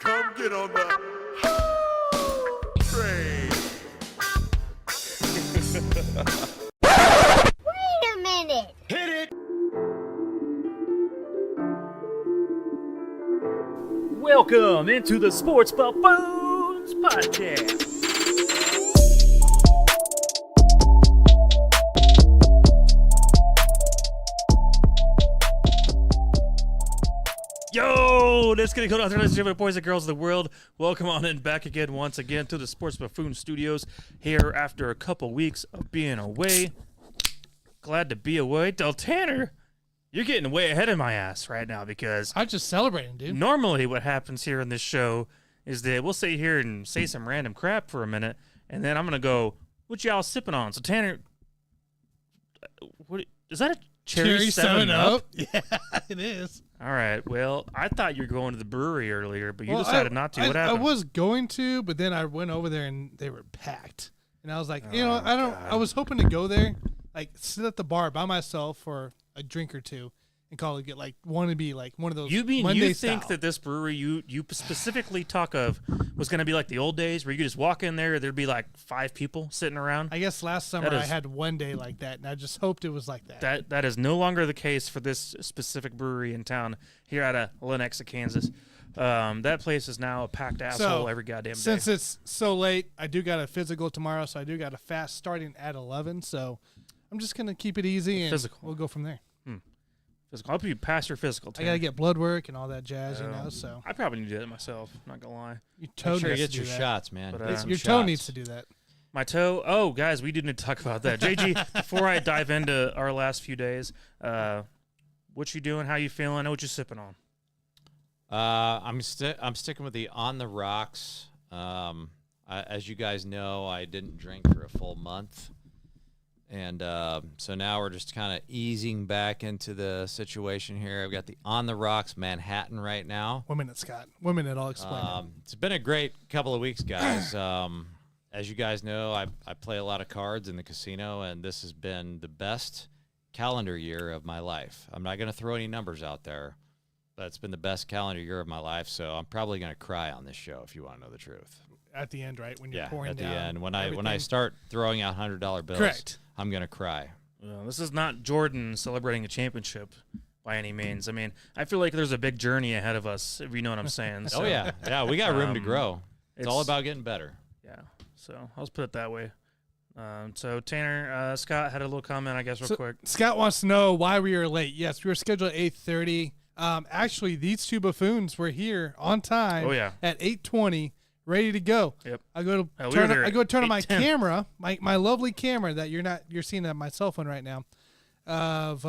Come get on the train. Wait a minute. Hit it. Welcome into the Sports Buffoons podcast. Yo, let's get it going out there, ladies and gentlemen, boys and girls of the world. Welcome on in back again, once again, to the Sports Buffoon Studios here after a couple weeks of being away. Glad to be away. Del Tanner, you're getting way ahead of my ass right now because I'm just celebrating, dude. normally what happens here in this show is that we'll sit here and say some random crap for a minute, and then I'm going to go, what y'all sipping on? So, Tanner, what is that, a Cherry 7-Up? Yeah, it is. All right. Well, I thought you were going to the brewery earlier, but you decided not to. What happened? I was going to, but then I went over there and they were packed. And I was like, I was hoping to go there, like sit at the bar by myself for a drink or two and call it want to be like one of those Monday you style. think that this brewery you specifically talk of was going to be like the old days where you could just walk in there, there'd be like 5 people sitting around? I guess last summer I had one day like that, and I just hoped it was like that. That is no longer the case for this specific brewery in town here out of Lenexa, Kansas. That place is now a packed asshole every goddamn day. Since it's so late, I do got a physical tomorrow, so I do got a fast starting at 11. So I'm just gonna keep it easy and we'll go from there. Physical. I hope you pass your physical. I gotta get blood work and all that jazz, So I probably need to do it myself. Not gonna lie. Your toe Make sure you needs get to your do that. shots, man. But, Get some Your shots. toe needs to do that. My toe. Oh, guys, we do need to talk about that. JG, before I dive into our last few days, what you doing? How you feeling? I know what you're sipping on. I'm sticking with the On the Rocks. As you guys know, I didn't drink for a full month. And so now we're just kind of easing back into the situation here. I've got the On the Rocks Manhattan right now. 1 minute, Scott. 1 minute, I'll explain it. It's been a great couple of weeks, guys. As you guys know, I play a lot of cards in the casino, and this has been the best calendar year of my life. I'm not going to throw any numbers out there, but it's been the best calendar year of my life, so I'm probably going to cry on this show if you want to know the truth. At the end, right? When you're pouring at the down end. When I everything. start throwing out $100 bills, Correct. I'm going to cry. Well, this is not Jordan celebrating a championship by any means. I mean, I feel like there's a big journey ahead of us, if you know what I'm saying. Oh, yeah. Yeah, we got room to grow. It's all it's- about getting better. Yeah, so I'll just put it that way. So, Tanner, Scott had a little comment, I guess, real quick. Scott wants to know why we were late. Yes, we were scheduled at 8:30. Actually, these two buffoons were here on time. Oh, yeah. At 8:20, ready to go. Yep. I go to we were turn. there I go to turn on my 8:10. camera, my lovely camera that you're seeing on my cell phone right now. Of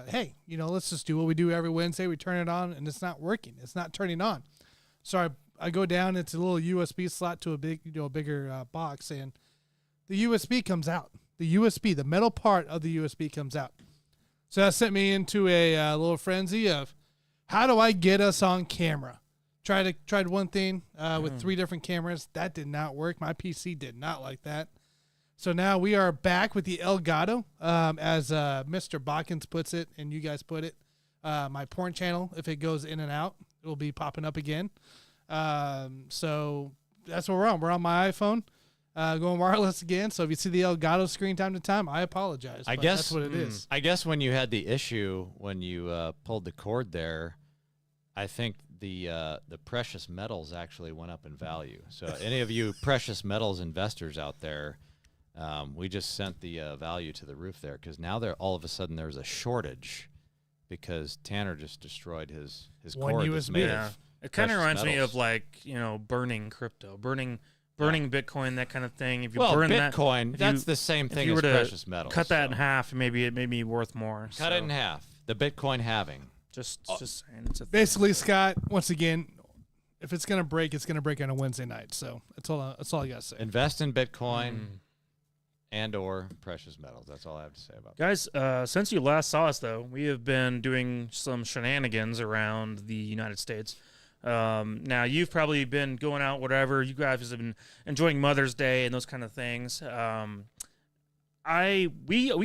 hey, let's just do what we do every Wednesday. We turn it on, and it's not working. It's not turning on. So I go down. It's a little USB slot to a bigger box, and the USB comes out. The metal part of the USB comes out. So that sent me into a little frenzy of how do I get us on camera? Tried one thing with 3 different cameras. That did not work. My PC did not like that. So now we are back with the Elgato, as Mr. Botkins puts it, and you guys put it. My porn channel, if it goes in and out, it will be popping up again. So that's what we're on. We're on my iPhone, going wireless again. So if you see the Elgato screen time to time, I apologize. I but guess that's what it is. I guess when you had the issue when you pulled the cord there, I think the precious metals actually went up in value. So any of you precious metals investors out there, we just sent the value to the roof there because now all of a sudden there's a shortage because Tanner just destroyed his One cord that's USB. made Yeah. of It kind of precious reminds me metals. of like, burning crypto, burning Bitcoin, that kind of thing. If you Well, burn Bitcoin, that, that's the same if thing you as were to precious metals. cut that in so. half, maybe it may be worth more. Cut it in half. The Bitcoin halving. Just saying, it's a thing. Basically, Scott, once again, if it's gonna break, it's gonna break on a Wednesday night. So that's all I gotta say. Invest in Bitcoin and or precious metals. That's all I have to say about that. Guys, since you last saw us, though, we have been doing some shenanigans around the United States. Now, you've probably been going out, whatever. You guys have been enjoying Mother's Day and those kind of things. We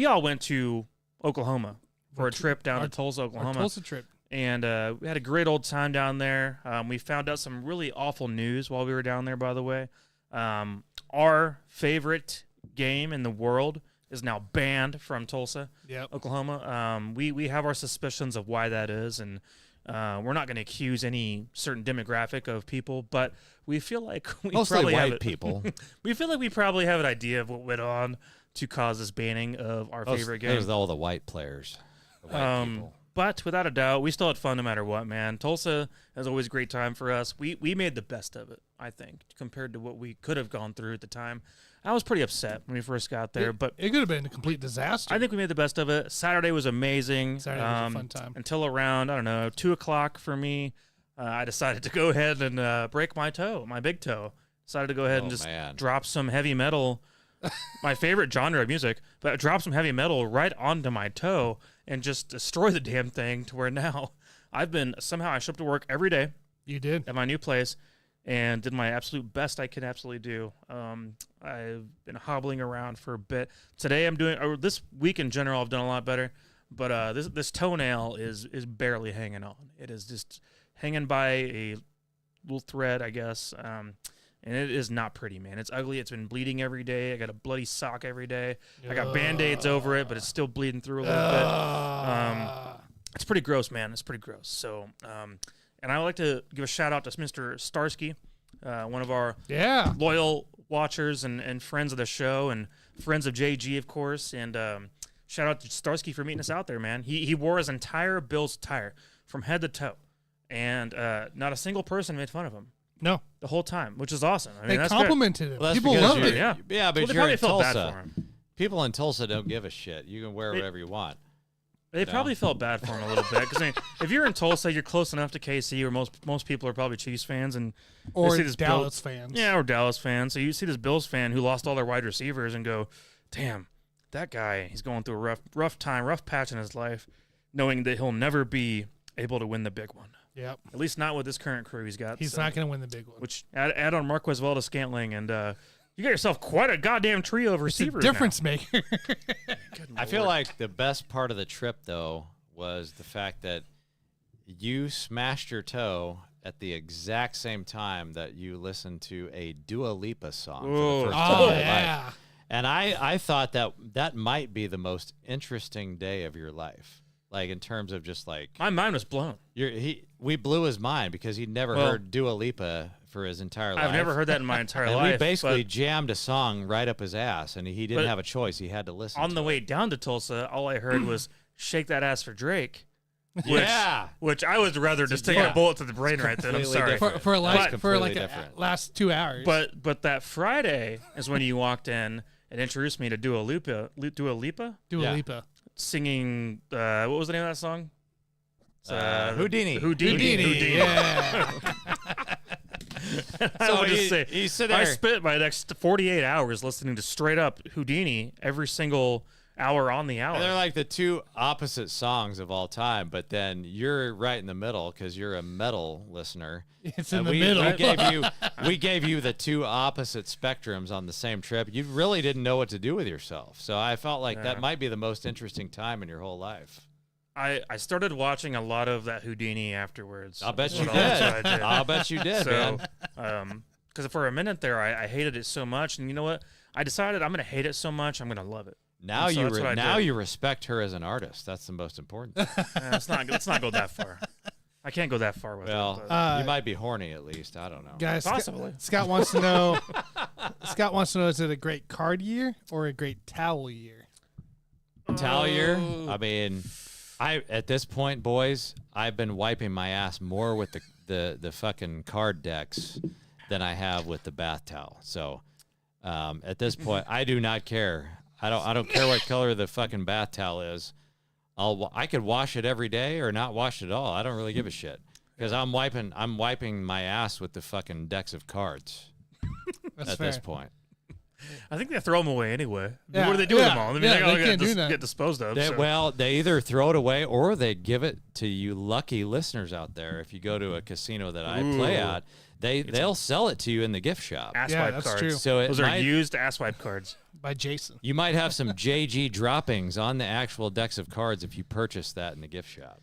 all went to Oklahoma for a trip down to Tulsa, Oklahoma. Our Tulsa trip. and we had a great old time down there. We found out some really awful news while we were down there, by the way. Our favorite game in the world is now banned from Tulsa, Oklahoma. We have our suspicions of why that is, and we're not going to accuse any certain demographic of people, but we feel like we Mostly probably have white people. we feel like we probably have an idea of what went on to cause this banning of our favorite game. Those are all the white players. The white people. But without a doubt, we still had fun no matter what, man. Tulsa is always a great time for us. We made the best of it, I think, compared to what we could have gone through at the time. I was pretty upset when we first got there, but it could have been a complete disaster. I think we made the best of it. Saturday was amazing. Saturday was a fun time. Until around, I don't know, 2 o'clock for me. I decided to go ahead and break my toe, my big toe. Decided to go ahead and just drop some heavy metal, my favorite genre of music, but drop some heavy metal right onto my toe and just destroy the damn thing to where now I showed up to work every day. You did. At my new place and did my absolute best I could absolutely do. I've been hobbling around for a bit. Today this week in general, I've done a lot better, but this toenail is barely hanging on. It is just hanging by a little thread, I guess. And it is not pretty, man. It's ugly. It's been bleeding every day. I got a bloody sock every day. I got Band-Aids over it, but it's still bleeding through a little bit. It's pretty gross, man. It's pretty gross. So, and I would like to give a shout out to Mr. Starsky, one of our loyal watchers and friends of the show and friends of JG, of course. And shout out to Starsky for meeting us out there, man. He wore his entire Bills attire from head to toe. And not a single person made fun of him. No. The whole time, which is awesome. I mean, they that's complimented him. Well, People loved it. Yeah, but they you're probably in felt bad Tulsa. for him. People in Tulsa don't give a shit. You can wear whatever you want. They probably felt bad for him a little bit because if you're in Tulsa, you're close enough to KC, where most people are probably Chiefs fans and or they see this Dallas fans. Yeah, or Dallas fans. So you see this Bills fan who lost all their wide receivers and go, "Damn, that guy, he's going through a rough time, rough patch in his life, knowing that he'll never be able to win the big one." Yep. At least not with this current crew he's got. He's not going to win the big one. Which add on Marquez Valdes-Scantling, and you got yourself quite a goddamn trio of receivers. Difference maker. I feel like the best part of the trip, though, was the fact that you smashed your toe at the exact same time that you listened to a Dua Lipa song for the first time in your life. And I thought that might be the most interesting day of your life. Like, in terms of just like... My mind was blown. We blew his mind because he'd never heard Dua Lipa for his entire life. I've never heard that in my entire and life. we basically jammed a song right up his ass, and he didn't have a choice. He had to listen on the way down to Tulsa, all I heard was, "Shake that ass for Drake." Which I would rather just take a bullet to the brain right then. I'm sorry. For last 2 hours. But that Friday is when you walked in and introduced me to Dua Lipa. Dua Lipa? Dua Lipa. Singing, what was the name of that song? Houdini. Yeah. I would just say, you sit there. I spent my next 48 hours listening to straight up Houdini every single hour on the hour. And they're like the two opposite songs of all time, but then you're right in the middle because you're a metal listener. It's in the middle. We gave you the two opposite spectrums on the same trip. You really didn't know what to do with yourself. So I felt like that might be the most interesting time in your whole life. I started watching a lot of that Houdini afterwards. I'll bet you did. I'll bet you did, man. Because for a minute there, I hated it so much. And you know what? I decided I'm going to hate it so much, I'm going to love it. Now you respect her as an artist. That's the most important thing. Let's not go that far. I can't go that far with it. You might be horny at least. I don't know. Guys, possibly. Scott wants to know. Scott wants to know: is it a great card year or a great towel year? Towel year? I mean, at this point, boys, I've been wiping my ass more with the fucking card decks than I have with the bath towel. So at this point, I do not care. I don't care what color the fucking bath towel is. I could wash it every day or not wash it at all. I don't really give a shit because I'm wiping my ass with the fucking decks of cards at this point. I think they throw them away anyway. Yeah, what do they do with them all? I mean, they all can't do that. get disposed of. Well, they either throw it away or they give it to you lucky listeners out there. If you go to a casino that I play at, they'll sell it to you in the gift shop. Asswipe that's cards. true. So those are used asswipe cards. By Jason. You might have some JG droppings on the actual decks of cards if you purchase that in the gift shop.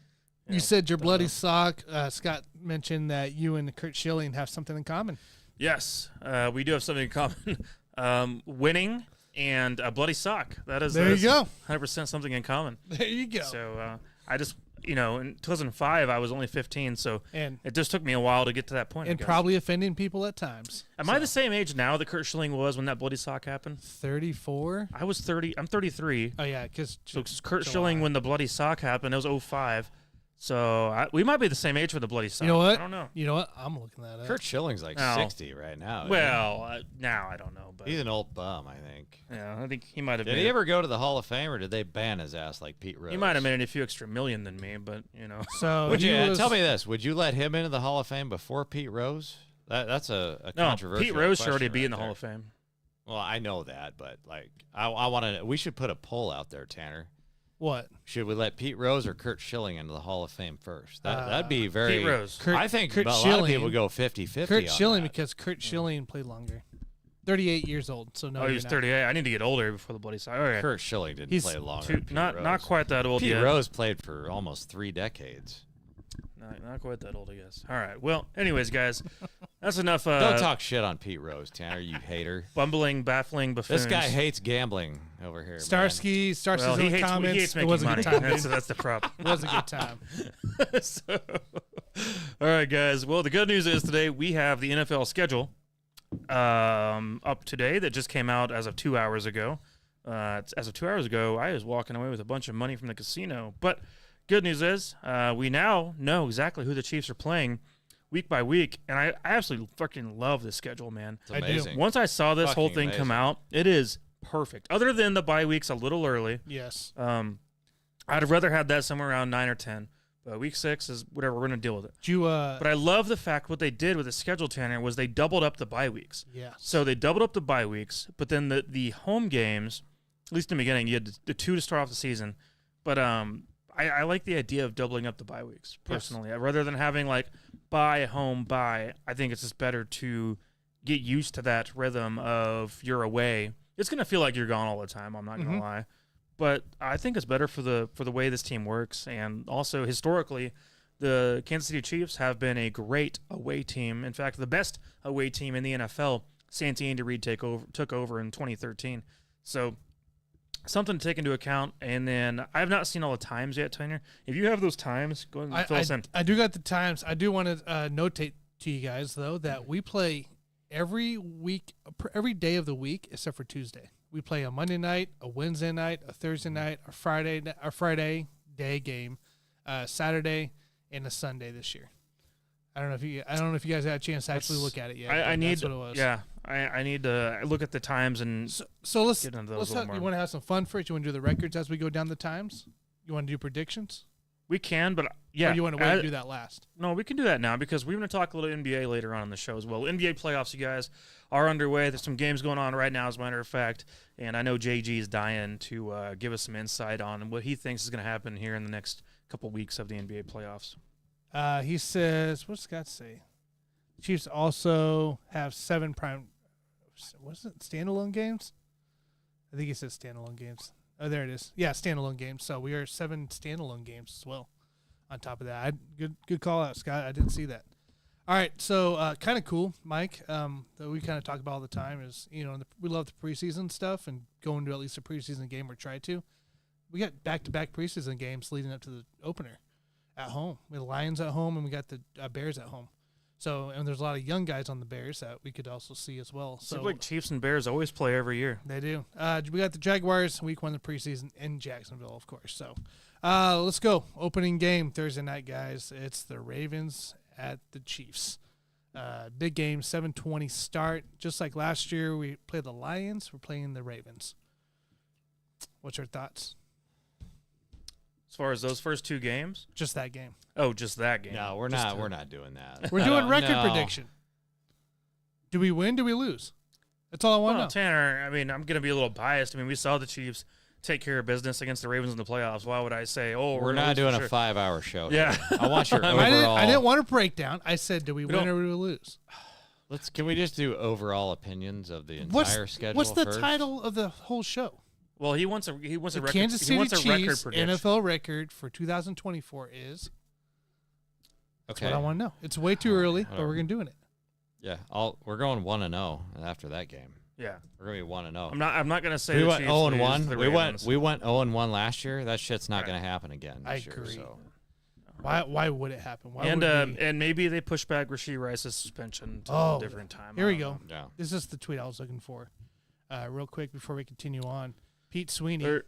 You said your bloody sock. Scott mentioned that you and Kurt Schilling have something in common. Yes, we do have something in common. Winning and a bloody sock. That is There you go. 100% something in common. There you go. So I just, in 2005, I was only 15, so it just took me a while to get to that point. And probably offending people at times. Am I the same age now that Kurt Schilling was when that bloody sock happened? 34? I was 30. I'm 33. Oh, yeah, because Kurt Schilling, when the bloody sock happened, it was 05. So we might be the same age for the bloody sock. You know what? I don't know. You know what? I'm looking that up. Kurt Schilling's like 60 right now. Well, now I don't know. But he's an old bum, I think. Yeah, I think he might have. Did he ever go to the Hall of Fame, or did they ban his ass like Pete Rose? He might have made a few extra million than me, but So would you tell me this? Would you let him into the Hall of Fame before Pete Rose? That's a controversial. Pete Rose should already be right in the there. Hall of Fame. Well, I know that, but like, I want to. We should put a poll out there, Tanner. What? Should we let Pete Rose or Kurt Schilling into the Hall of Fame first? That'd be very. Pete Rose. I think Kurt a lot Schilling, of people go 50-50 Kurt on Schilling, that. because Kurt Schilling played longer. 38 years old, so no. Oh, he was 38. I need to get older before the bloody sock. Okay. Kurt Schilling didn't play longer. than Pete Not Rose. quite that old Pete yet. Rose played for almost 3 decades. Not quite that old, I guess. All right. Well, anyways, guys, that's enough. Don't talk shit on Pete Rose, Tanner, you hater. Bumbling, baffling buffoons. This guy hates gambling over here. Starsky Well, in the comments. he hates It making was a money. good time. That's the problem. It was a good time. So, all right, guys. Well, the good news is today we have the NFL schedule up today that just came out as of 2 hours ago. As of 2 hours ago, I was walking away with a bunch of money from the casino. But good news is we now know exactly who the Chiefs are playing week by week, and I absolutely fucking love this schedule, man. It's amazing. Once I saw this whole Fucking thing come amazing. out, it is perfect. Other than the bye weeks a little early. Yes. I'd have rather had that somewhere around 9 or 10. But week 6 is whatever, we're going to deal with it. But I love the fact what they did with the schedule, Tanner, was they doubled up the bye weeks. Yeah. So they doubled up the bye weeks, but then the home games, at least in the beginning, you had the 2 to start off the season. But I like the idea of doubling up the bye weeks, personally. Rather than having like bye, home, bye, I think it's just better to get used to that rhythm of you're away. It's going to feel like you're gone all the time, I'm not going to lie. But I think it's better for the way this team works. And also, historically, the Kansas City Chiefs have been a great away team. In fact, the best away team in the NFL since Andy Reid took over in 2013. So something to take into account. And then I have not seen all the times yet, Tanner. If you have those times, go ahead and fill us in. I do got the times. I do want to notate to you guys, though, that we play every day of the week except for Tuesday. We play a Monday night, a Wednesday night, a Thursday night, a Friday day game, Saturday, and a Sunday this year. I don't know if you guys had a chance to actually look at it yet. I need, that's what it was. yeah, I need to look at the times and So let's get into those a little more. You want to have some fun first? You want to do the records as we go down the times? You want to do predictions? We can, but yeah. Or do you want to wait and do that last? No, we can do that now because we're going to talk a little NBA later on in the show as well. NBA playoffs, you guys, are underway. There's some games going on right now, as a matter of fact. And I know JG is dying to give us some insight on what he thinks is going to happen here in the next couple weeks of the NBA playoffs. He says, what's Scott say? Chiefs also have 7 prime, what's it, standalone games? I think he says standalone games. Oh, there it is. Yeah, standalone games. So we are 7 standalone games as well. On top of that, good call out, Scott. I didn't see that. All right, so kind of cool, Mike. That we kind of talk about all the time is we love the preseason stuff and going to at least a preseason game or try to. We got back-to-back preseason games leading up to the opener at home. We have the Lions at home and we got the Bears at home. So, and there's a lot of young guys on the Bears that we could also see as well. So, Seems like Chiefs and Bears always play every year. They do. We got the Jaguars week 1 of the preseason in Jacksonville, of course. So, let's go. Opening game Thursday night, guys. It's the Ravens at the Chiefs. Big game, 7:20 start. Just like last year, we played the Lions. We're playing the Ravens. What's your thoughts? As far as those first 2 games? Just that game. Oh, just that game. No, we're not. We're not doing that. We're doing record No. prediction. Do we win? Do we lose? That's all I want to Well, know. Tanner, I mean, I'm going to be a little biased. I mean, we saw the Chiefs take care of business against the Ravens in the playoffs. Why would I say, oh, We're gonna not lose for doing sure? a 5-hour show. Yeah. here. I want your I overall. I didn't want a breakdown. I said, do we win don't- or do we lose? Can we just do overall opinions of the entire schedule? What's the first? title of the whole show? Well, he wants a The record. Kansas he City wants a record Chiefs prediction. NFL record for 2024 is That's Okay. what I want to know. It's way too early, but whatever. we're going to do it. Yeah, we're going 1-0 after that game. Yeah. We're gonna be 1-0. I'm not gonna say We the went Chiefs 0-1. lose to the We Ravens. went 0-1 last year. That shit's not Right. gonna happen again I this year. agree. So. Why would it happen? Why And would we? and maybe they push back Rashee Rice's suspension to Oh, a different time. here I we don't go. know. Yeah. This is the tweet I was looking for. Real quick before we continue on. Pete Sweeney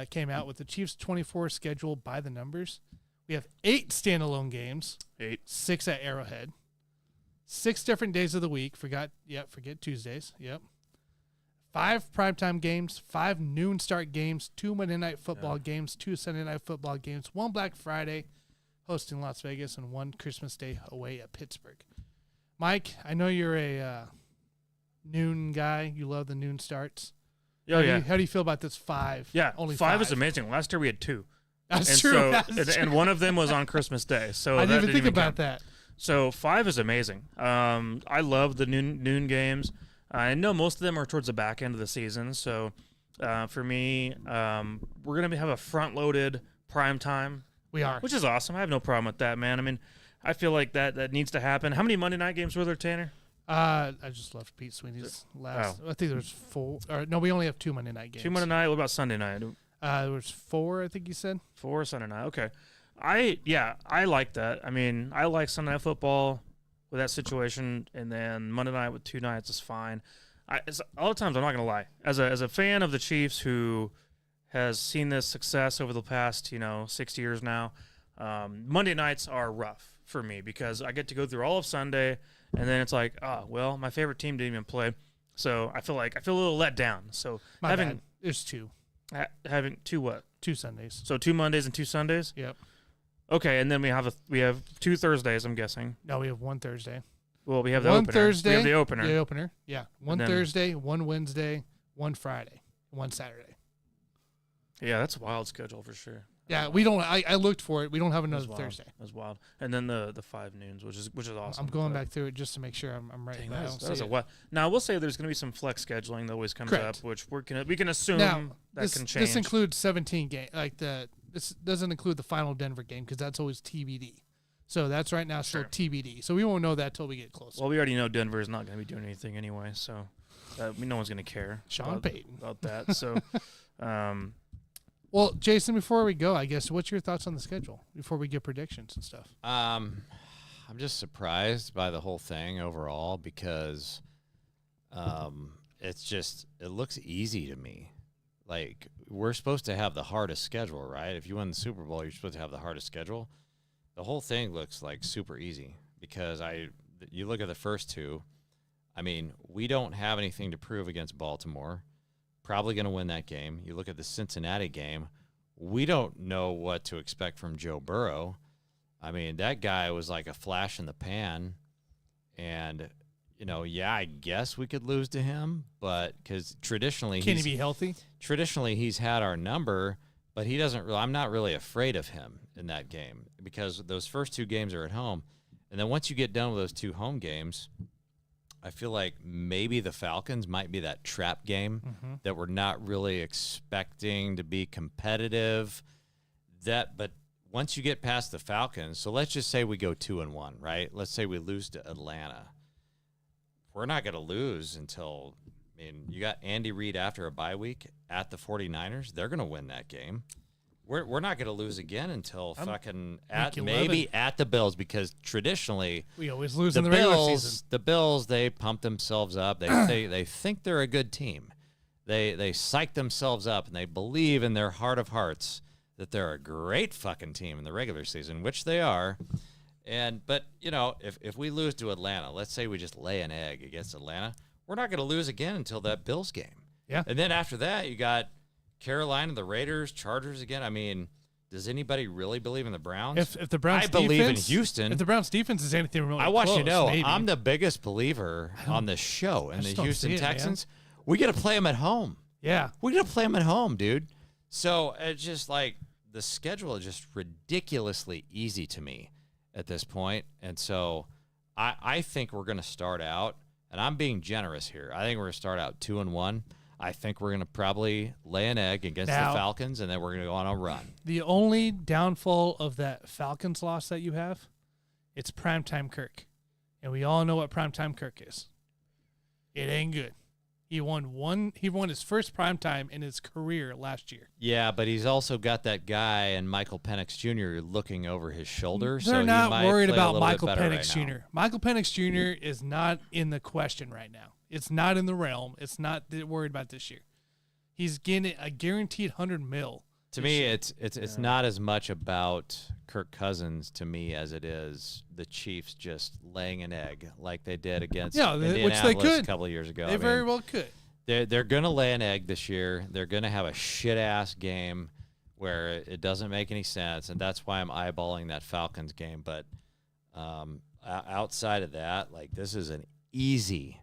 came out with the Chiefs 24 schedule by the numbers. We have 8 standalone games. 8. 6 at Arrowhead. 6 different days of the week. Forget Tuesdays. Yep. 5 primetime games, 5 noon start games, 2 Monday night football games, 2 Sunday night football games, 1 Black Friday hosting Las Vegas, and 1 Christmas Day away at Pittsburgh. Mike, I know you're a noon guy. You love the noon starts. Oh, yeah. How do you feel about this 5? Yeah, only 5 is amazing. Last year we had 2. That's and true. So, That's and one of them was on Christmas Day. So I that didn't even think about count. that. So 5 is amazing. I love the noon games. I know most of them are towards the back end of the season. So for me, we're gonna have a front-loaded prime time, We are. which is awesome. I have no problem with that, man. I mean, I feel like that needs to happen. How many Monday night games were there, Tanner? I just left Pete Sweeney's last. I think there was 4. Or no, we only have 2 Monday night games. 2 Monday night. What about Sunday night? There was 4, I think you said. 4 Sunday night. Okay. I like that. I mean, I like Sunday night football with that situation, and then Monday night with 2 nights is fine. All the times, I'm not gonna lie. As a fan of the Chiefs who has seen this success over the past 6 years now, Monday nights are rough for me because I get to go through all of Sunday, and then it's like, well, my favorite team didn't even play, so I feel a little let down. So My bad. There's 2. having 2 what? 2 Sundays. So 2 Mondays and 2 Sundays. Yep. Okay, and then we have 2 Thursdays, I'm guessing. No, we have 1 Thursday. Well, we have the 1 opener. Thursday. We have the opener. The opener. Yeah. 1 then- Thursday, 1 Wednesday, 1 Friday, 1 Saturday. Yeah, that's a wild schedule for sure. Yeah, we don't. I looked for it. We don't have That's another wild. Thursday. That's wild. And then the 5 noons, which is awesome. I'm going But- back through it just to make sure I'm right. Dang, but I that don't was see a it. what? Now we'll say there's going to be some flex scheduling that always comes Correct. up, which we can assume Now, that this, can change. this includes 17 games. This doesn't include the final Denver game because that's always TBD. So that's right now still Sure. TBD. So we won't know that till we get closer. Well, we already know Denver is not going to be doing anything anyway, so no one's going to care. Sean Payton. about that. So, Well, Jason, before we go, I guess, what's your thoughts on the schedule before we get predictions and stuff? I'm just surprised by the whole thing overall because it looks easy to me. Like, we're supposed to have the hardest schedule, right? If you win the Super Bowl, you're supposed to have the hardest schedule. The whole thing looks like super easy because you look at the first 2. I mean, we don't have anything to prove against Baltimore. Probably going to win that game. You look at the Cincinnati game. We don't know what to expect from Joe Burrow. I mean, that guy was like a flash in the pan. And, I guess we could lose to him, but because traditionally Can he be healthy? Traditionally, he's had our number, but he doesn't really. I'm not really afraid of him in that game because those first 2 games are at home. And then once you get done with those 2 home games, I feel like maybe the Falcons might be that trap game that we're not really expecting to be competitive. But once you get past the Falcons, so let's just say we go 2-1, right? Let's say we lose to Atlanta. We're not going to lose until, you got Andy Reid after a bye week at the 49ers. They're going to win that game. We're not going to lose again until fucking maybe at the Bills because traditionally We always lose in the regular season. the Bills, they pump themselves up. They think they're a good team. They psych themselves up and they believe in their heart of hearts that they're a great fucking team in the regular season, which they are. But if we lose to Atlanta, let's say we just lay an egg against Atlanta, we're not going to lose again until that Bills game. Yeah. And then after that, you got Carolina, the Raiders, Chargers again. I mean, does anybody really believe in the Browns? If the Browns I believe in defense- Houston. If the Browns defense is anything remotely I want you to close, know, maybe. I'm the biggest believer on this show. And the just don't Houston see it, man. Texans, we got to play them at home. Yeah. We got to play them at home, dude. So it's just like the schedule is just ridiculously easy to me at this point. And so I think we're going to start out, and I'm being generous here. I think we're going to start out 2-1. I think we're going to probably lay an egg against Now- the Falcons, and then we're going to go on a run. The only downfall of that Falcons loss that you have It's primetime Kirk. And we all know what primetime Kirk is. It ain't good. He won his first primetime in his career last year. Yeah, but he's also got that guy and Michael Penix Jr. looking over his shoulder. They're so not he might worried play a about little Michael bit better Penix right Jr. now. Michael Penix Jr. is not in the question right now. It's not in the realm. It's not worried about this year. He's getting a guaranteed $100 million. To me, it's not as much about Kirk Cousins to me as it is the Chiefs just laying an egg like they did against Indianapolis which they could. a couple of years ago. They very well could. They're going to lay an egg this year. They're going to have a shit-ass game where it doesn't make any sense, and that's why I'm eyeballing that Falcons game. But outside of that, like, this is an easy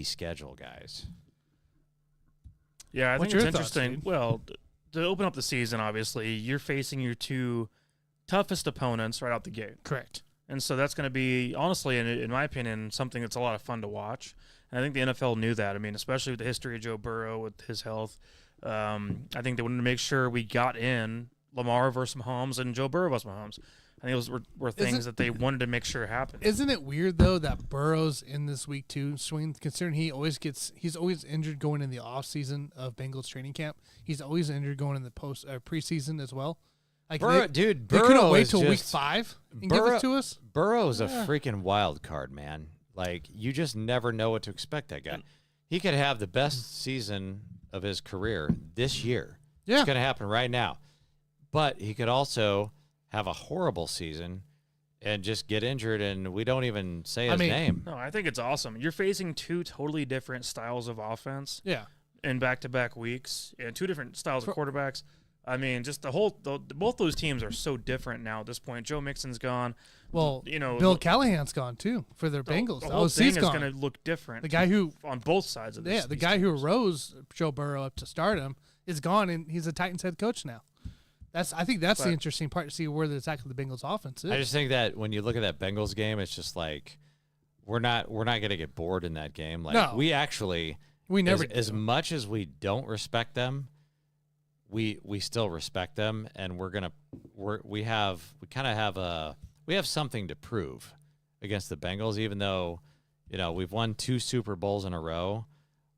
schedule, guys. Yeah, I What's think it's your thoughts, interesting. dude? Well, to open up the season, obviously, you're facing your two toughest opponents right out the gate. Correct. And so that's going to be, honestly, in my opinion, something that's a lot of fun to watch. And I think the NFL knew that. I mean, especially with the history of Joe Burrow with his health. I think they wanted to make sure we got in Lamar versus Mahomes and Joe Burrow versus Mahomes. I think those were things that they wanted to make sure happened. Isn't it weird though that Burrow's in this week 2 swing? Considering he's always injured going in the off season of Bengals training camp. He's always injured going in the preseason as well. Like Burrow they Burrow couldn't wait is till week just- 5 and give it to us. Burrow's a freaking wild card, man. Like, you just never know what to expect that guy. He could have the best season of his career this year. Yeah. It's going to happen right now. But he could also have a horrible season and just get injured, and we don't even say his name. No, I think it's awesome. You're facing two totally different styles of offense Yeah. in back-to-back weeks and two different styles of quarterbacks. I mean, just both those teams are so different now at this point. Joe Mixon's gone. Well, you know, Bill Callahan's gone too for their Bengals. The whole OC's thing is gone. going to look different. The guy who on both sides of this. the guy who rose Joe Burrow up to stardom is gone, and he's a Titans head coach now. I think that's the interesting part to see where the attack of the Bengals offense is. I just think that when you look at that Bengals game, it's just like we're not going to get bored in that game. Like, No. we never as much as we don't respect them, we still respect them, and we have something to prove against the Bengals, even though, you know, we've won 2 Super Bowls in a row.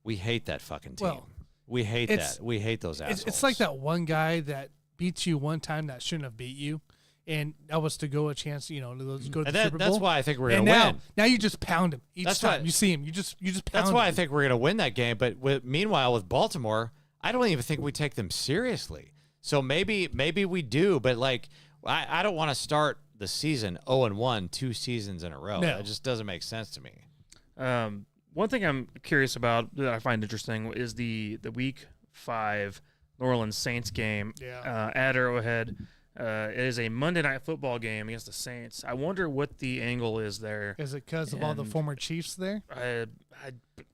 We hate that fucking team. Well, we hate that. We hate those assholes. It's like that one guy that beats you one time that shouldn't have beat you, and that was to go a chance, to go to the Super Bowl. That's why I think we're going and to win. Now you just pound him each That's time why- you see him. You just pound That's him. why I think we're going to win that game. But meanwhile, with Baltimore, I don't even think we take them seriously. So maybe we do. But, like, I don't want to start the season 0-1 2 seasons in a row. No. That just doesn't make sense to me. One thing I'm curious about that I find interesting is the Week 5 New Orleans Saints game at Arrowhead. It is a Monday Night Football game against the Saints. I wonder what the angle is there. Is it because of all the And former Chiefs there?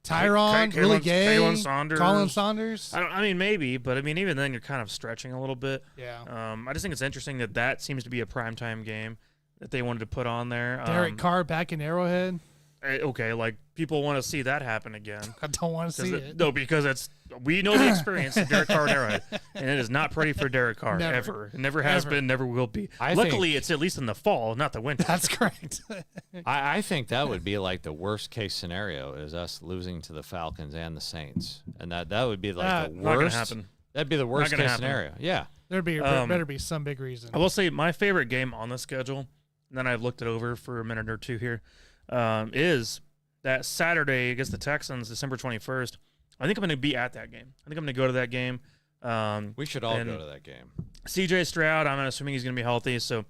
Tyron, Willie Gay, Colin Saunders. I mean, maybe, but I mean, even then, you're kind of stretching a little bit. Yeah. I just think it's interesting that seems to be a primetime game that they wanted to put on there. Derek Carr back in Arrowhead. Okay, like, people want to see that happen again. I don't want to see it. No, because we know the experience of Derek Carr and Arrowhead, and it is not pretty for Derek Carr Never. ever. It never has Ever. been, never will be. I Luckily, think- it's at least in the fall, not the winter. That's correct. I think that would be like the worst case scenario is us losing to the Falcons and the Saints. And that would be like the worst. Not gonna happen. That'd be the worst gonna case happen. scenario. Yeah. Better be some big reason. I will say my favorite game on the schedule, and then I've looked it over for a minute or two here, is that Saturday against the Texans, December 21st. I think I'm going to be at that game. I think I'm going to go to that game. We should all and go to that game. CJ Stroud, I'm assuming he's going to be healthy, so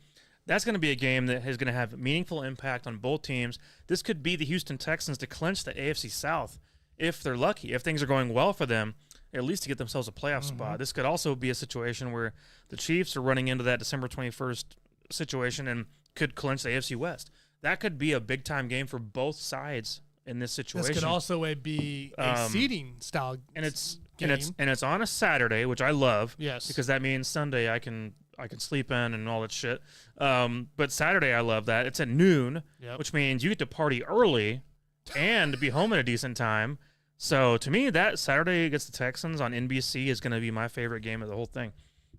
that's going to be a game that is going to have meaningful impact on both teams. This could be the Houston Texans to clinch the AFC South if they're lucky. If things are going well for them, at least to get themselves a playoff spot. This could also be a situation where the Chiefs are running into that December 21st situation and could clinch the AFC West. That could be a big-time game for both sides in this situation. This could also be a seeding style and it's game. and it's on a Saturday, which I love. Yes. Because that means Sunday I can sleep in and all that shit. But Saturday I love that. It's at noon, Yep. which means you get to party early and be home at a decent time. So to me, that Saturday against the Texans on NBC is going to be my favorite game of the whole thing.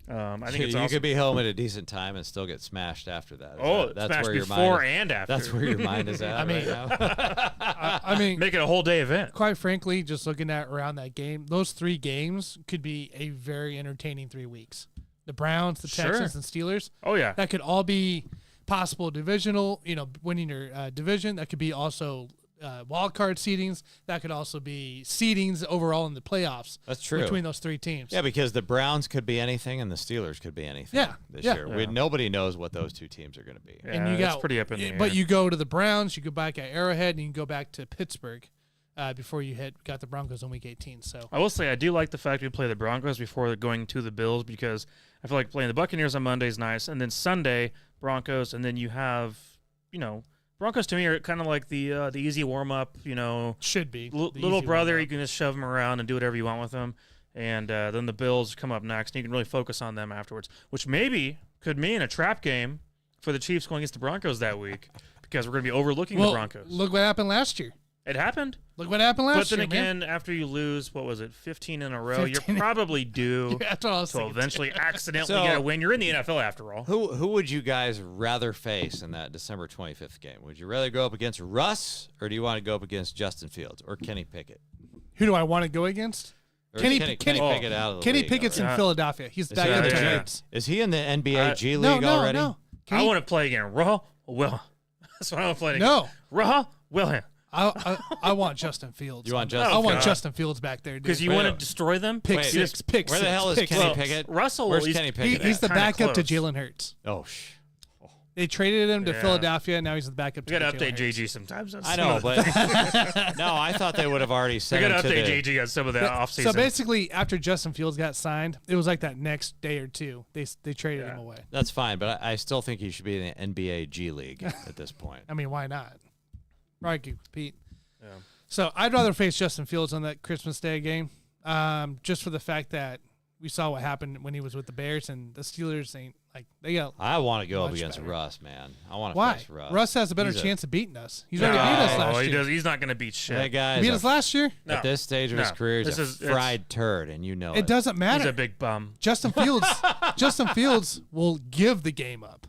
I think it's you awesome. could be home at a decent time and still get smashed after that. That's smash where your before mind and after. That's where your mind is at I mean- right now. I mean, Make it a whole day event. quite frankly, just looking at around that game, those 3 games could be a very entertaining 3 weeks. The Browns, the Sure. Texans, and Steelers. Oh yeah. That could all be possible divisional, winning your division. That could be also wild card seedings. That could also be seedings overall in the playoffs. That's true. Between those 3 teams. Yeah, because the Browns could be anything and the Steelers could be anything Yeah, this yeah. year. Yeah. Nobody knows what those 2 teams are going to be. Yeah, And you it's got pretty up in the air. But you go to the Browns, you go back at Arrowhead, and you can go back to Pittsburgh before you got the Broncos in Week 18. So I will say I do like the fact we play the Broncos before going to the Bills because I feel like playing the Buccaneers on Monday is nice, and then Sunday Broncos, and then you have Broncos to me are kind of like the easy warm up. should be the Little easy brother, one you up. can just shove them around and do whatever you want with them, and then the Bills come up next, and you can really focus on them afterwards, which maybe could mean a trap game for the Chiefs going against the Broncos that week because we're going to be overlooking the Broncos. Look what happened last year. It happened. Look what happened last But then year, again, after you lose, what was it, 15 in a row, 15. you're probably due man. That's what I was to thinking. eventually accidentally So- get a win. You're in the NFL after all. Who would you guys rather face in that December 25th game? Would you rather go up against Russ, or do you want to go up against Justin Fields or Kenny Pickett? Who do I want to go against? Or Kenny- is Kenny oh, Pickett out of the Kenny league Pickett's in already? Philadelphia. He's Is back he up out to of the yeah. Giants. Is he in the NBA G No, League no, already? no. I want to play again. That's what I want to play again. No. Wilhelm. I want Justin Fields. You want Oh, Justin I want God. Justin Fields back there, dude. Because you Wait, want to wait. destroy them? pick Wait, six, pick Where the six, hell is pick Kenny Well, six. Pickett? Russell, Where's he's- Kenny Pickett? He's the Kinda backup to close. Jalen Hurts. Oh, They traded him to Yeah. Philadelphia. Now he's the backup. We got to Jalen update Hurts. JG sometimes. I know, but no, I thought they would have already we sent got him to to update the. JG on some of the offseason. So basically, after Justin Fields got signed, it was like that next day or two. They traded him away. That's fine, but I still think he should be in the NBA G League at this point. I mean, why not? Right, Pete. Yeah. So I'd rather face Justin Fields on that Christmas Day game, just for the fact that we saw what happened when he was with the Bears, and the Steelers ain't like they got. I want to go up Much against better. Russ, man. I want to Why? face Russ. Russ has a better He's chance of beating us. He's No, already beat us last he year. does. He's not going to beat That shit. guy He beat is us last year. No. at this stage of his No. career, he's This a is- it's- fried turd, and you know it. It doesn't He's matter. a big bum. Justin Fields will give the game up.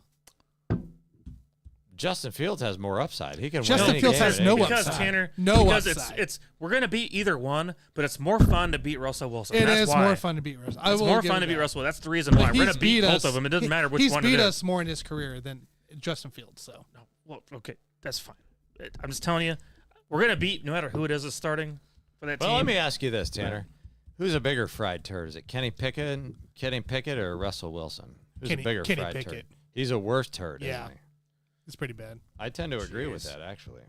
Justin Fields has more upside. He can Justin win any Fields game has at any no given Because upside. time. Tanner, No because upside. it's we're gonna beat either one, but it's more fun to beat Russell Wilson. It That's is why. more fun to beat Russell. I It's will more give fun it to beat that. Russell. That's the reason why But we're he's gonna beat beat both us. of them. It doesn't matter which he's one beat it is. us more in his career than Justin Fields. So No, well, okay, that's fine. I'm just telling you, we're gonna beat no matter who it is that's starting for that Well, team. let me ask you this, Tanner. Who's a bigger fried turd? Is it Kenny Pickett, or Russell Wilson? Who's Kenny- a bigger Kenny fried Pickett. turd? He's a worse turd, Yeah. isn't he? it's pretty bad. I tend to agree with Jeez. that, actually.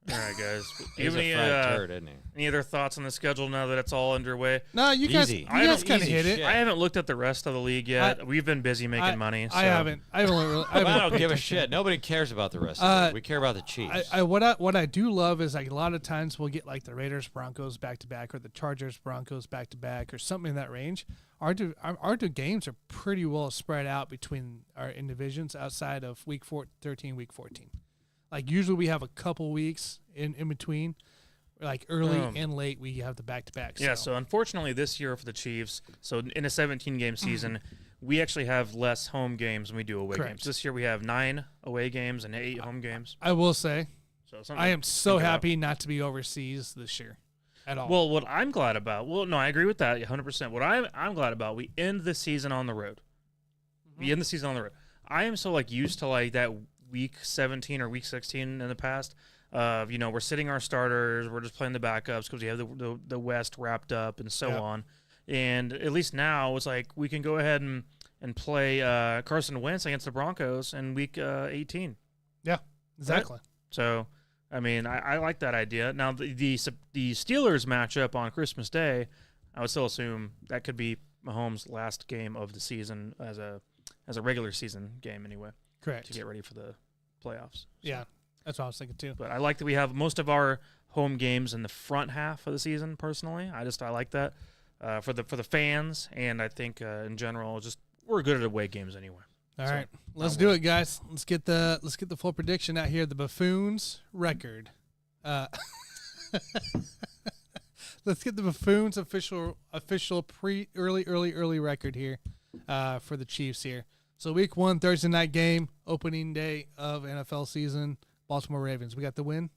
All right, guys. Do you He's have a any, fried turd, isn't he? any other thoughts on the schedule now that it's all underway? No, you guys, Easy. you I guys don't- kind of easy hit it. shit. I haven't looked at the rest of the league yet. We've been busy making money. So. I haven't. I haven't really. I, Well, I haven't don't give a picked shit. Nobody cares about the rest of it. We care about the Chiefs. what I do love is like a lot of times we'll get like the Raiders Broncos back to back or the Chargers Broncos back to back or something in that range. Our two games are pretty well spread out between our in divisions outside of week 13, week 14. Like usually we have a couple weeks in between, like early and late we have the back to back. Yeah, so unfortunately this year for the Chiefs, so in a 17-game season, we actually have less home games than we do away Correct. games. This year we have 9 away games and 8 home games. I will say So something I to am so think about. happy not to be overseas this year at all. Well, what I'm glad about, no, I agree with that 100%. What I'm glad about, we end the season on the road. We end the season on the road. I am so used to that week 17 or week 16 in the past. We're sitting our starters, we're just playing the backups because we have the West wrapped up and so Yep. on. And at least now it's we can go ahead and play Carson Wentz against the Broncos in week 18. yeah, exactly. So, I mean, I like that idea. Now, the Steelers matchup on Christmas Day, I would still assume that could be Mahomes' last game of the season as a regular season game anyway, Correct. to get ready for the playoffs. So, Yeah, that's what I was thinking too. but I like that we have most of our home games in the front half of the season. Personally, I like that for the fans, and I think in general, just we're good at away games anyway. All So, right, let's not do worried. it, guys. Let's get the full prediction out here. The Buffoons record. Let's get the Buffoons official early record here. for the Chiefs here. So week 1, Thursday night game, opening day of NFL season, Baltimore Ravens. We got the win.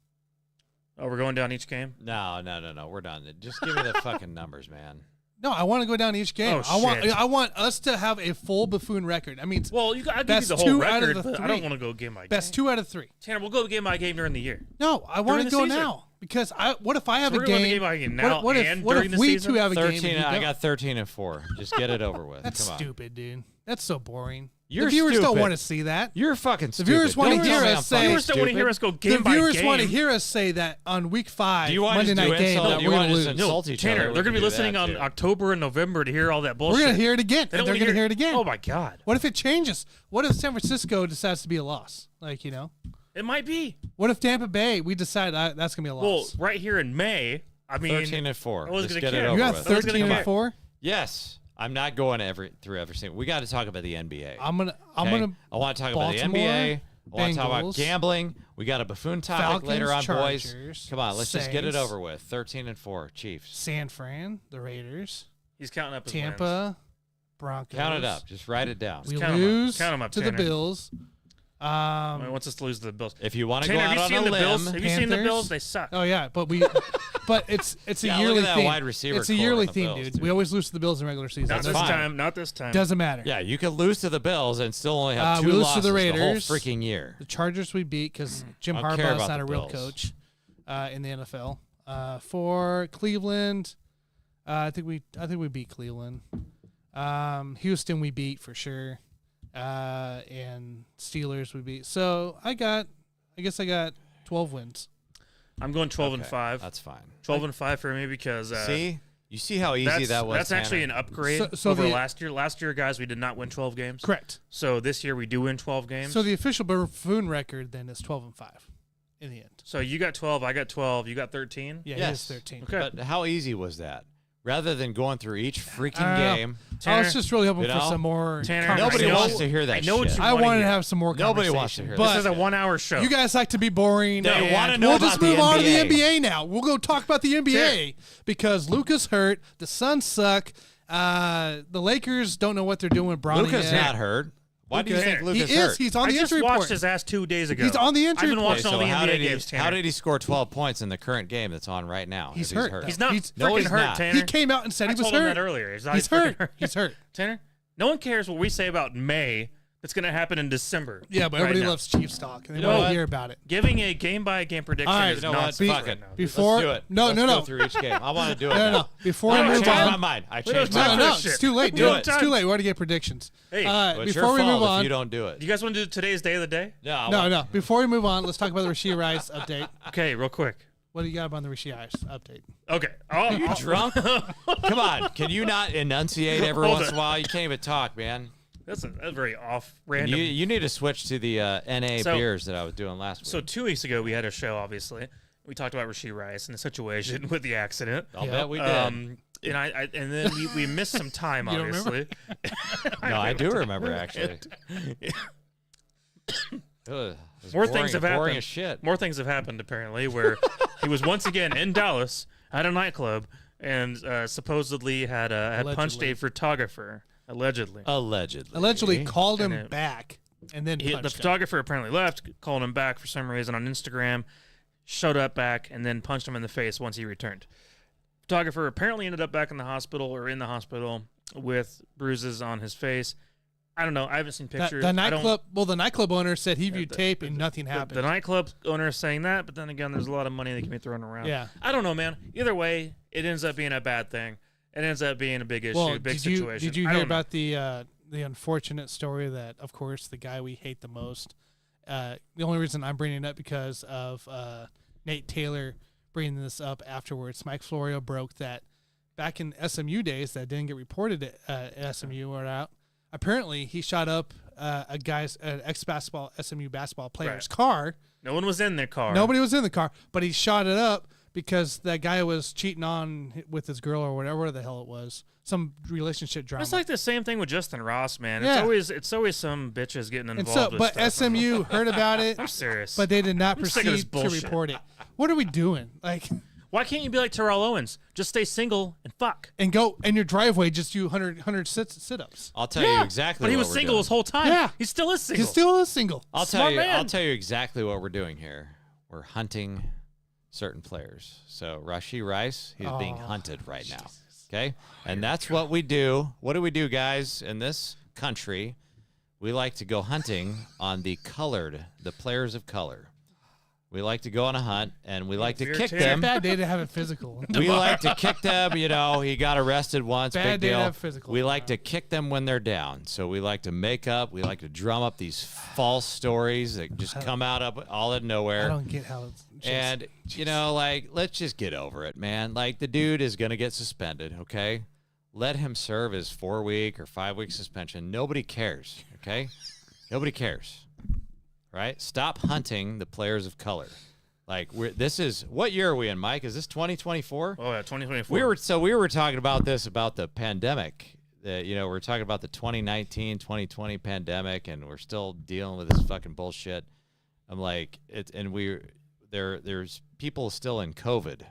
Oh, we're going down each game? No. We're done. Just give me the fucking numbers, man. No, I want to go down each game. Oh, shit. I want us to have a full Buffoon record. I mean, Well, I'll give you best the whole 2 out of record, the but I 3. don't want to go game by game. best 2 out of 3. Tanner, we'll go game by game during the year. No, I want to During go the season. now because what if I have So a we're going game? game by game now what and if during the we season? 2 have a game? 13. and I you got 13-4. Just get it over with. That's Come on. stupid, dude. That's so boring. You're the viewers don't stupid. want to see that. You're fucking stupid. viewers wanna Don't hear tell me us I'm say- fucking Viewers don't want to hear stupid. us go The game by viewers game. want to hear us say that on week 5, Do you want to Monday just do night game, insult? that Do you we're want going to to just lose. insult each Tanner, other? they're We going to can be do listening that, on too. October and November to hear all that bullshit. We're going to hear it again, They and don't they're wanna going to hear it again. Oh, my God. What if it changes? What if San Francisco decides to be a loss? It might be. What if Tampa Bay, we decide that's going to be a Well, loss? right here in May, I mean, 13-4. I wasn't Just gonna get it care. over You got with. I was gonna 13 and care. 4? Yes. I'm not going through every single. We got to talk about the NBA. I'm going okay? to I want to talk about the Baltimore, NBA. I want to talk about Bengals, gambling. We got a buffoon topic Falcons, later on, Chargers, boys. Come on, let's just get it Saints, over with. 13-4, Chiefs. San Fran, the Raiders, he's counting up his wins. Tampa, Broncos. Count it up. Just write it down. We Count 'em up. lose Count 'em up, to the Tanner. Bills. I mean, wants us to lose to the Bills. If you want to go Tanner, have out you on seen a the Bills? limb, Have you seen the Panthers? Bills? They suck. Oh yeah, but it's a Yeah, look yearly at that thing. wide receiver It's a core yearly on the thing, Bills, dude. dude. We always lose to the Bills in regular season. Not this fine. time. Not this time. Doesn't matter. yeah, you could lose to the Bills and still only have 2 we lose losses to the Raiders. whole freaking year. The Chargers we beat because Jim I don't care Harbaugh's about not the a real Bills. coach in the NFL. For Cleveland, I think we beat Cleveland. Houston we beat for sure, and Steelers we beat. So I guess I got 12 wins. I'm going 12 and Okay, 5. That's fine. 12 and 5 for me because See? You see how easy that was, That's actually Tanner? an upgrade So over the- last year. Last year, guys, we did not win 12 games. Correct. So this year we do win 12 games. So the official Buffoon record then is 12 and 5 in the end. So you got 12, I got 12, you got 13. Yeah, Yes. he is 13. Okay. But how easy was that? Rather than going through each freaking I don't know. game, I was just really hoping You for know? some more. Tanner, nobody I know- wants to hear that I know what shit. you I wanna wanted to hear. have some more Nobody conversation. wants to hear but that. This is a 1-hour show. you guys like to be boring. They and wanna know we'll about just the move on to the NBA. NBA now. We'll go talk about the NBA because Luka's hurt. The Suns suck. The Lakers don't know what they're doing with Bronny. Lucas yet. not hurt. Why do you Lucas- think Lucas He hurt? is. He's on I the just injury watched report. his ass 2 days ago. He's on the injury I've been report. watching all the how NBA did he, games, Tanner. how did he score 12 points in the current game that's on right now? He's if hurt. hurt. He's not He's- No, freaking he's hurt, not. Tanner. He came out and said I he was told him hurt. that earlier. He's not He's freaking hurt. He's hurt. Tanner, no one cares what we say about May. That's going to happen in December. Yeah, but right everybody now. loves Chiefs talk and they You know want what? to hear about it. Giving a game-by-game prediction All right, is You know what? nonsense Fuck right it. now. Before Let's do it. no, Let's no, go no. through each game. I want to do it. No, now. no. Before No, we I move changed on, my mind. I We don't changed my time no, mind. for no, this it's shit. too late, We dude. don't It's time. too late. We already get predictions. Hey, Well, it's Before your we move fault on, if you don't do it. Do you guys want to do today's day of the day? no. Before we move on, let's talk about the Rasheed Rice update. Okay, real quick. What do you got about the Rasheed Rice update? Okay. You drunk? Come on. Can you not enunciate every Hold once it. in a while? You can't even talk, man. That's a very off, random. You need to switch to the NA So- beers that I was doing last week. So 2 weeks ago, we had a show, obviously. We talked about Rasheed Rice and the situation with the accident. I'll Yeah. bet we did. And then we missed some time, You don't obviously. no, I do remember, actually. Ugh, it was More boring- things have boring happened. as shit. More things have happened, apparently, where he was once again in Dallas at a nightclub and supposedly had punched Allegedly. a photographer, allegedly. Allegedly called him And it- back and then The punched him. photographer apparently left, called him back for some reason on Instagram, showed up back, and then punched him in the face once he returned. Photographer apparently ended up back in the hospital with bruises on his face. I don't know. I haven't seen pictures. The I don't- nightclub. Well, the nightclub owner said he viewed tape and nothing The happened. nightclub owner is saying that, but then again, there's a lot of money that can be thrown around. Yeah. I don't know, man. Either way, it ends up being a bad thing. It ends up being a big issue, Well, big did situation. you I hear don't know. about the unfortunate story that, of course, the guy we hate the most? The only reason I'm bringing it up because of Nate Taylor bringing this up afterwards. Mike Florio broke that back in SMU days that didn't get reported at SMU or out. Apparently, he shot up an ex-basketball SMU basketball player's car. No one was in their car. Nobody was in the car, but he shot it up because that guy was cheating on with his girl or whatever the hell it was. Some relationship drama. It's like the same thing with Justin Ross, man. Yeah. It's always some bitches getting and involved so, with but stuff. SMU heard about it, I'm serious. but they did not I'm sick of this proceed to bullshit. report it. What are we doing? Like, Why can't you be like Terrell Owens? Just stay single and fuck. And go in your driveway, just do 100 sit-ups. I'll tell you exactly. But he what was we're single doing. his whole time. Yeah. He still is single. He still is single. I'll Smart tell you. man. I'll tell you exactly what we're doing here. We're hunting certain players. So Rashee Rice, he's being hunted right now. Okay, and that's what we do. What do we do, guys? In this country, we like to go hunting on the players of color. We like to go on a hunt, and we like to kick them. Bad day to have it physical. We like to kick them. You know, he got arrested once. Bad big day to deal. have physical. We like to kick them when they're down. So we like to make up. We like to drum up these false stories that just come out of all out of nowhere. I don't get how it's just, And, you know, like, let's just get over it, man. Like, the dude is going to get suspended, okay? Let him serve his 4-week or 5-week suspension. Nobody cares, okay? Nobody cares, right? Stop hunting the players of color. Like, what year are we in, Mike? Is this 2024? Oh, yeah, 2024. We were talking about the pandemic. We're talking about the 2019, 2020 pandemic, and we're still dealing with this fucking bullshit. I'm like, there's people still in COVID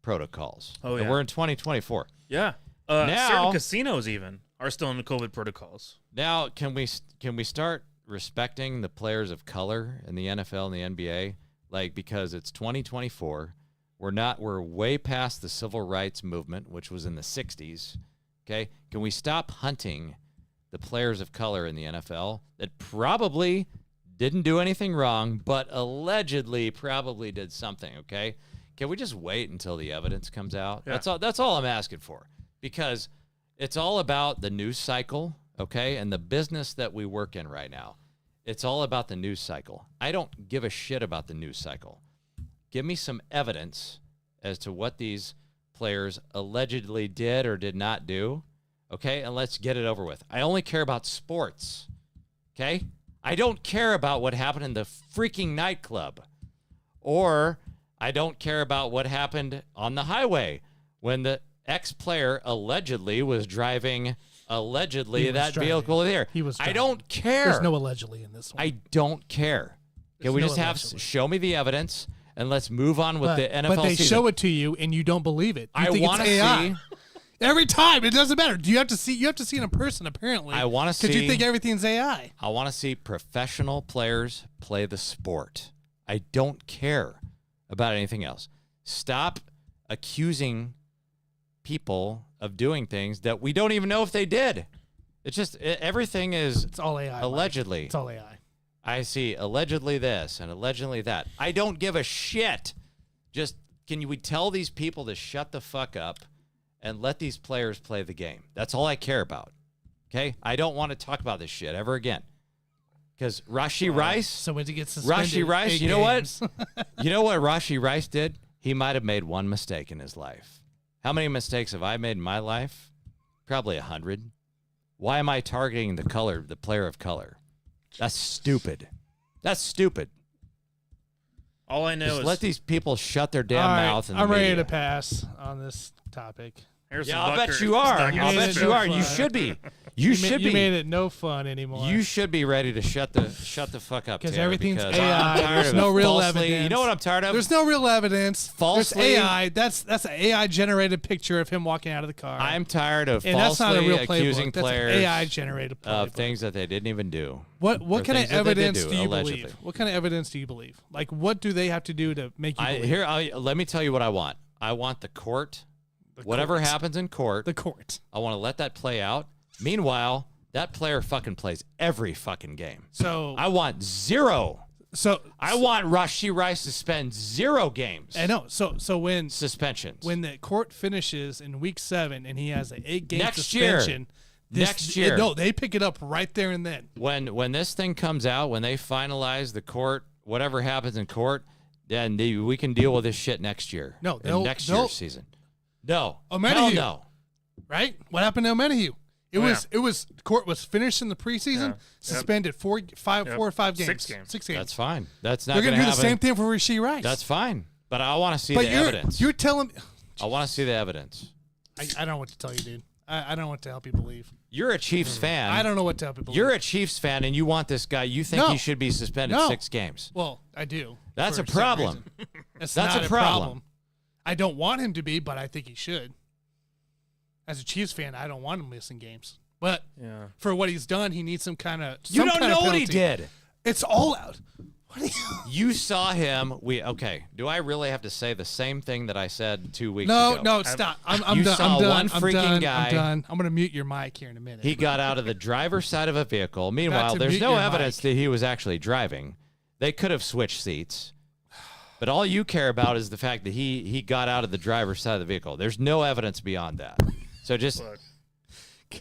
protocols. Oh, yeah. And we're in 2024. Yeah. Now- certain casinos even are still in the COVID protocols. Now, can we start respecting the players of color in the NFL and the NBA? Like, because it's 2024, we're way past the civil rights movement, which was in the 60s. Okay? Can we stop hunting the players of color in the NFL that probably didn't do anything wrong, but allegedly probably did something, okay? Can we just wait until the evidence comes out? Yeah. That's all I'm asking for. Because it's all about the news cycle, okay? And the business that we work in right now. It's all about the news cycle. I don't give a shit about the news cycle. Give me some evidence as to what these players allegedly did or did not do, okay? And let's get it over with. I only care about sports, okay? I don't care about what happened in the freaking nightclub. Or I don't care about what happened on the highway when the ex-player allegedly was driving vehicle there. He was I driving. don't care. There's no allegedly in this one. I don't care. Can we no just have allegedly. show me the evidence and let's move on with the NFL But they season. show it to you and you don't believe it. You I think want it's to AI. see. Every time, it doesn't matter. You have to see it in person. Apparently, I want to see. because you think everything's AI. I want to see professional players play the sport. I don't care about anything else. Stop accusing people of doing things that we don't even know if they did. It's just everything is It's all AI. Mike. allegedly. It's all AI. I see allegedly this and allegedly that. I don't give a shit. Just we tell these people to shut the fuck up and let these players play the game. That's all I care about. Okay? I don't want to talk about this shit ever again. Because Rashee Rice, So when he gets suspended, Rashee Rice, 8 you know what? games. You know what Rashee Rice did? He might have made one mistake in his life. How many mistakes have I made in my life? Probably 100. Why am I targeting the player of color? That's stupid. That's stupid. All I know Just is let these people shut their damn All right, mouth. In the I'm ready media. to pass on this topic. Harrison Yeah, I'll Butker bet you is are. not gonna I'll bet spend- you are. You fun. should be. You should You be. made it no fun anymore. You should be ready to shut the fuck up, 'Cause Tanner, everything's because AI. I'm tired There's of no real falsely- You evidence. know what I'm tired of? There's no real evidence. Falsely- There's AI. That's an AI generated picture of him walking out of the car. I'm tired of and that's not a falsely real accusing playbook. That's players an AI generated playbook. of things that they didn't even do. What or kind of things that they did evidence do, do you allegedly. believe? What kind of evidence do you believe? Like, what do they have to do to make you believe? Let me tell you what I want. I want the court. Whatever court. happens in court, The court. I want to let that play out. Meanwhile, that player fucking plays every fucking game. So I want zero. I want Rashee Rice to spend 0 games. I know. So when Suspensions. the court finishes in week 7 and he has an 8-game Next year. suspension, Next year. no, they pick it up right there and then. When this thing comes out, when they finalize the court, whatever happens in court, then we can deal with this shit next year. No, in next year's season. No. O'Mahony. Hell no. Right? What happened to O'Mahony? It Oh, was court was finished in the preseason, Yeah. suspended 4 or 5 games. 6 games. 6 games. That's fine. That's not They're going gonna to do happen. the same thing for Rashee Rice. That's fine. But I want to see but the evidence. You're telling me. I want to see the evidence. I don't know what to tell you, dude. I don't know what to help you believe. You're a Chiefs fan. I don't know what to help you believe. You're a Chiefs fan, and you want this guy. You think No. he should be suspended No. 6 games. Well, I do. That's for a certain problem. reason. That's That's not a problem. I don't want him to be, but I think he should. As a Chiefs fan, I don't want him missing games. But for what he's done, he needs some kind of You don't know what he did. It's all out. You saw him. Do I really have to say the same thing that I said 2 weeks ago? No, stop. I'm you done. saw I'm done. one freaking guy. I'm done. I'm going to mute your mic here in a minute. He got out of the driver's side of a vehicle. Meanwhile, there's mute no your evidence mic. that he was actually driving. They could have switched seats. But all you care about is the fact that he got out of the driver's side of the vehicle. There's no evidence beyond that. So just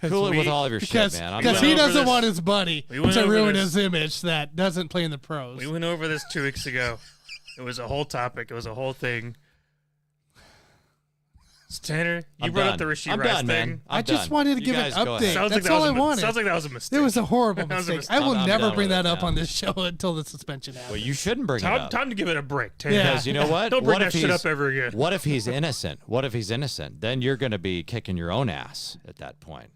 cool it with all of your shit, man. Because he doesn't want his buddy to ruin this. his image that doesn't play in the pros. We went over this 2 weeks ago. It was a whole topic. It was a whole thing. Tanner, you brought up the Rasheed Rice thing. Man. I just wanted to give an update. That's all I wanted. Sounds like that was a mistake. It was a horrible mistake. I will never bring that up now. on this show until the suspension happens. Well, you shouldn't bring it up. Time to give it a break, Tanner. Yeah. Because you know what? Don't bring that shit up ever again. What if he's innocent? What if he's innocent? Then you're going to be kicking your own ass at that point.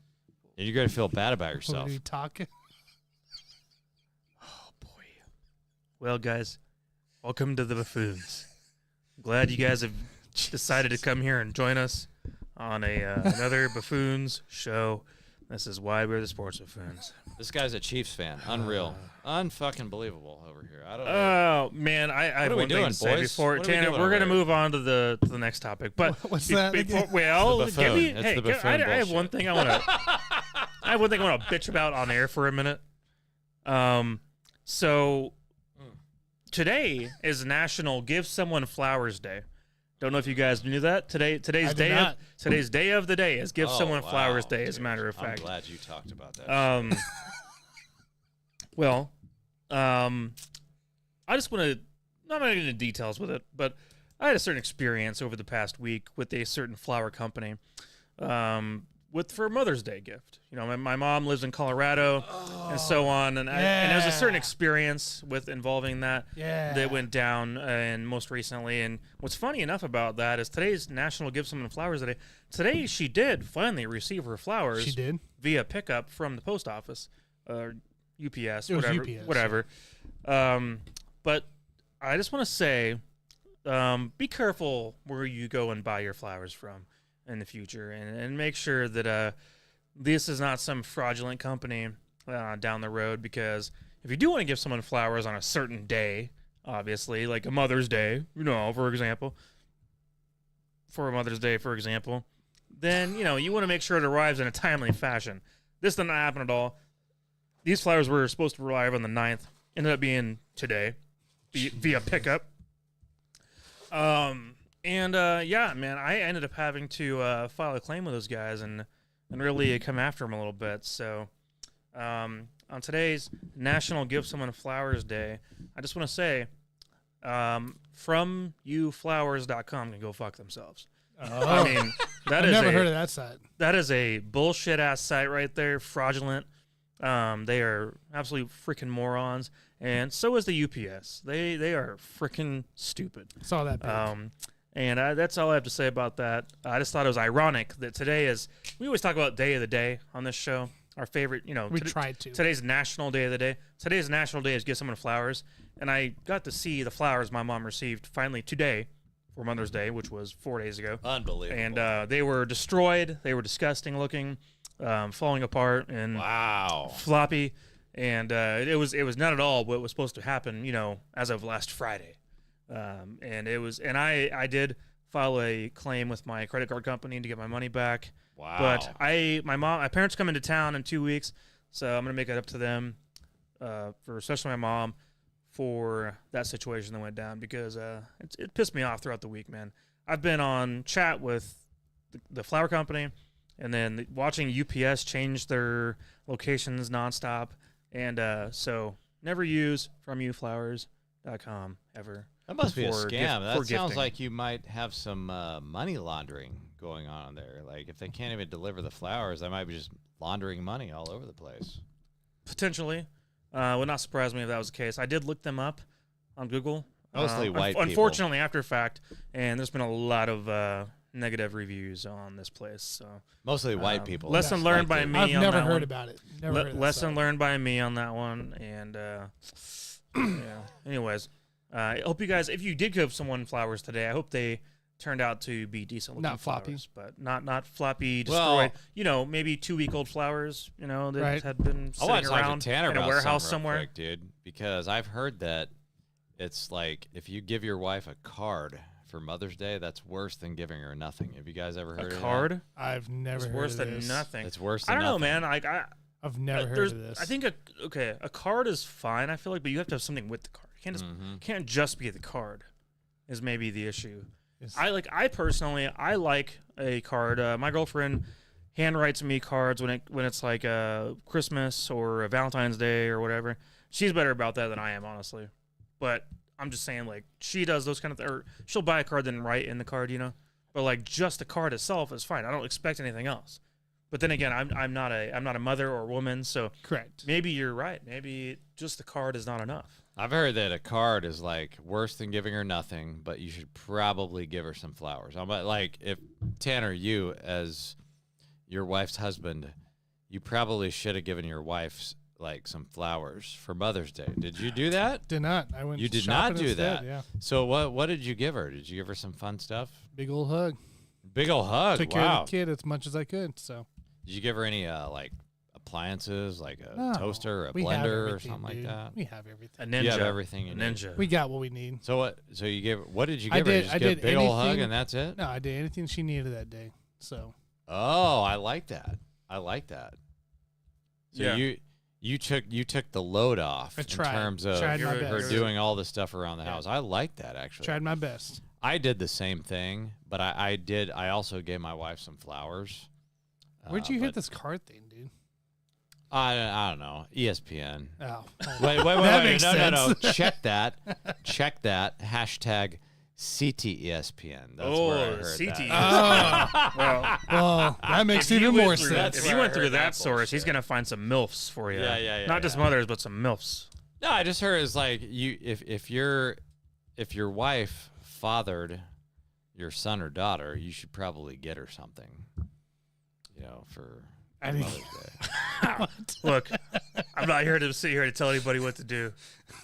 And you're going to feel bad about What yourself. are you talking? Oh, boy. Well, guys, welcome to the Buffoons. Glad you guys have decided to come here and join us on another Buffoons show. This is why we're the Sports Buffoons. This guy's a Chiefs fan. Unreal. Unfucking believable over here. I don't know. Oh, man, I have one thing to say before. Tanner, we're going to move on to the next topic. But What's that again? Well, It's the give me, buffoon. It's hey, the buffoon I have bullshit. one thing I want to I have one thing I want to bitch about on air for a minute. So today is National Give Someone Flowers Day. Don't know if you guys knew that. Today's day of the day is Give Someone Flowers Day, as a matter of fact. I'm glad you talked about that. Well, I just want to not get into details with it, but I had a certain experience over the past week with a certain flower company, for a Mother's Day gift. You know, my mom lives in Colorado, and so on, and there was a certain experience involving that that went down, and most recently. And what's funny enough about that is today's National Give Someone Flowers Day. Today she did finally receive her flowers. She did via pickup from the post office, UPS, It was whatever, UPS. whatever. But I just want to say, be careful where you go and buy your flowers from in the future, and make sure that this is not some fraudulent company down the road. Because if you do want to give someone flowers on a certain day, obviously, like a Mother's Day, for a Mother's Day, for example, then you want to make sure it arrives in a timely fashion. This did not happen at all. These flowers were supposed to arrive on the 9th. Ended up being today via pickup. Yeah, man, I ended up having to file a claim with those guys and really come after them a little bit. So on today's National Give Someone Flowers Day, I just want to say, FromYouFlowers.com can go fuck themselves. I mean, I've never heard of that site. That is a bullshit ass site right there, fraudulent. They are absolute freaking morons, and so is the UPS. They are freaking stupid. Saw that. And that's all I have to say about that. I just thought it was ironic that today we always talk about Day of the Day on this show. Our favorite, we tried to. Today's National Day of the Day. Today's National Day is Give Someone Flowers, and I got to see the flowers my mom received finally today for Mother's Day, which was 4 days ago. Unbelievable. And they were destroyed. They were disgusting looking, falling apart and floppy. And it was not at all what was supposed to happen, as of last Friday. And I did file a claim with my credit card company to get my money back. Wow. But my parents come into town in 2 weeks, so I'm gonna make it up to them, especially my mom, for that situation that went down, because it pissed me off throughout the week, man. I've been on chat with the flower company, and then watching UPS change their locations nonstop, and so never use FromYouFlowers.com ever. That must be a scam. That sounds gifting. like you might have some money laundering going on there. Like, if they can't even deliver the flowers, they might be just laundering money all over the place. Potentially. Would not surprise me if that was the case. I did look them up on Google. Mostly white people. Unfortunately, after fact, and there's been a lot of negative reviews on this place. So Mostly white people. Lesson learned by me. I've on never that heard one. about it. Never heard of that Lesson site. learned by me on that one. And yeah. Anyways, I hope you guys, if you did give someone flowers today, I hope they turned out to be decent looking Not floppy. flowers, but not floppy, Well- destroyed. Maybe 2-week-old flowers, that Right. had been I want sitting to talk around to Tanner in a about warehouse something real somewhere. quick, dude, because I've heard that it's like if you give your wife a card for Mother's Day, that's worse than giving her nothing. Have you guys ever heard A of card I've never is heard worse of than this. nothing. that? It's worse I than don't know, nothing. man. I've never heard there's- of this. I think a card is fine. I feel like, but you have to have something with the card. You can't just be the card. Is maybe the issue. I personally like a card. My girlfriend handwrites me cards when it's like Christmas or a Valentine's Day or whatever. She's better about that than I am, honestly. But I'm just saying, like, she does those kind of or she'll buy a card then write in the card, But like just the card itself is fine. I don't expect anything else. But then again, I'm not a mother or woman, so Correct. maybe you're right. Maybe just the card is not enough. I've heard that a card is like worse than giving her nothing, but you should probably give her some flowers. I'm like, if Tanner, you as your wife's husband, you probably should have given your wife like some flowers for Mother's Day. Did you do that? Did not. I went. You did shopping not do instead, that. Yeah. So what did you give her? Did you give her some fun stuff? Big old hug. Big ol' hug. Took care Wow. of the kid as much as I could. So. Did you give her any like appliances, like a No, toaster, or a we have blender, or everything, something dude. like that? We have everything. A ninja. You have everything you A need. ninja. We got what we need. So what? So you gave? What did you I give her? did- Just I give did a big ol' hug anything- and that's it? No, I did anything she needed that day. So. Oh, I like that. I like that. So Yeah. you took the load off I in tried. terms of Tried my her best. doing all the stuff around the Yeah. house. I like that actually. Tried my best. I did the same thing, but I also gave my wife some flowers. Where'd you hear but this card thing, dude? I don't know. ESPN. Oh. Wait, That wait. makes No. sense. Check that. Hashtag CTESPN. That's where I heard CT. that. Well, Well, that makes if you even went more through- sense. If where you I went through heard that that source, he's bullshit. gonna find some milfs for you. Yeah, Not just yeah. mothers, but some milfs. No, I just heard it's like if your wife fathered your son or daughter, you should probably get her something. For I mean- Mother's Day. Look, I'm not here to sit here to tell anybody what to do.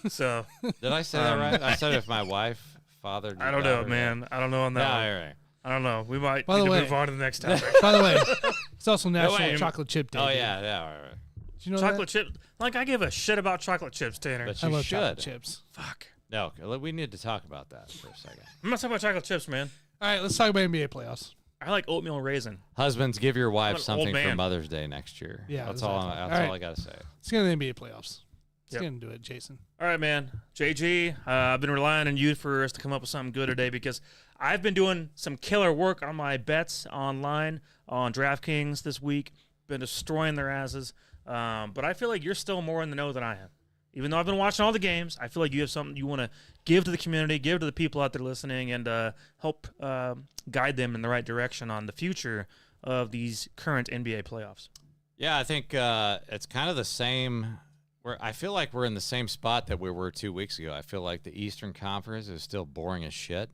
So Did I say that right? I said if my wife fathered your I don't know, daughter, man. I don't know on No, that one. all right. I don't know. We might By need the to way- move on to the next topic. By the way, it's also National wait. Chocolate Chip Day. Oh dude. yeah, all right. Did you know Chocolate chip. Like I give a shit about chocolate chips, Tanner. But I you love chocolate should. chips. Fuck. No, okay, we need to talk about that for a second. I'm not talking about chocolate chips, man. All right, let's talk about NBA playoffs. I like oatmeal raisin. Husbands, give your wife an old something for man. Mother's Day next year. Yeah, that's exactly. all. That's All all right. I gotta say. Let's get into the NBA playoffs. Let's Yep. get into it, Jason. All right, man. JG, I've been relying on you for us to come up with something good today because I've been doing some killer work on my bets online on DraftKings this week. Been destroying their asses. But I feel like you're still more in the know than I am. Even though I've been watching all the games, I feel like you have something you want to give to the community, give to the people out there listening, and help guide them in the right direction on the future of these current NBA playoffs. Yeah, I think it's kind of the same. I feel like we're in the same spot that we were 2 weeks ago. I feel like the Eastern Conference is still boring as shit.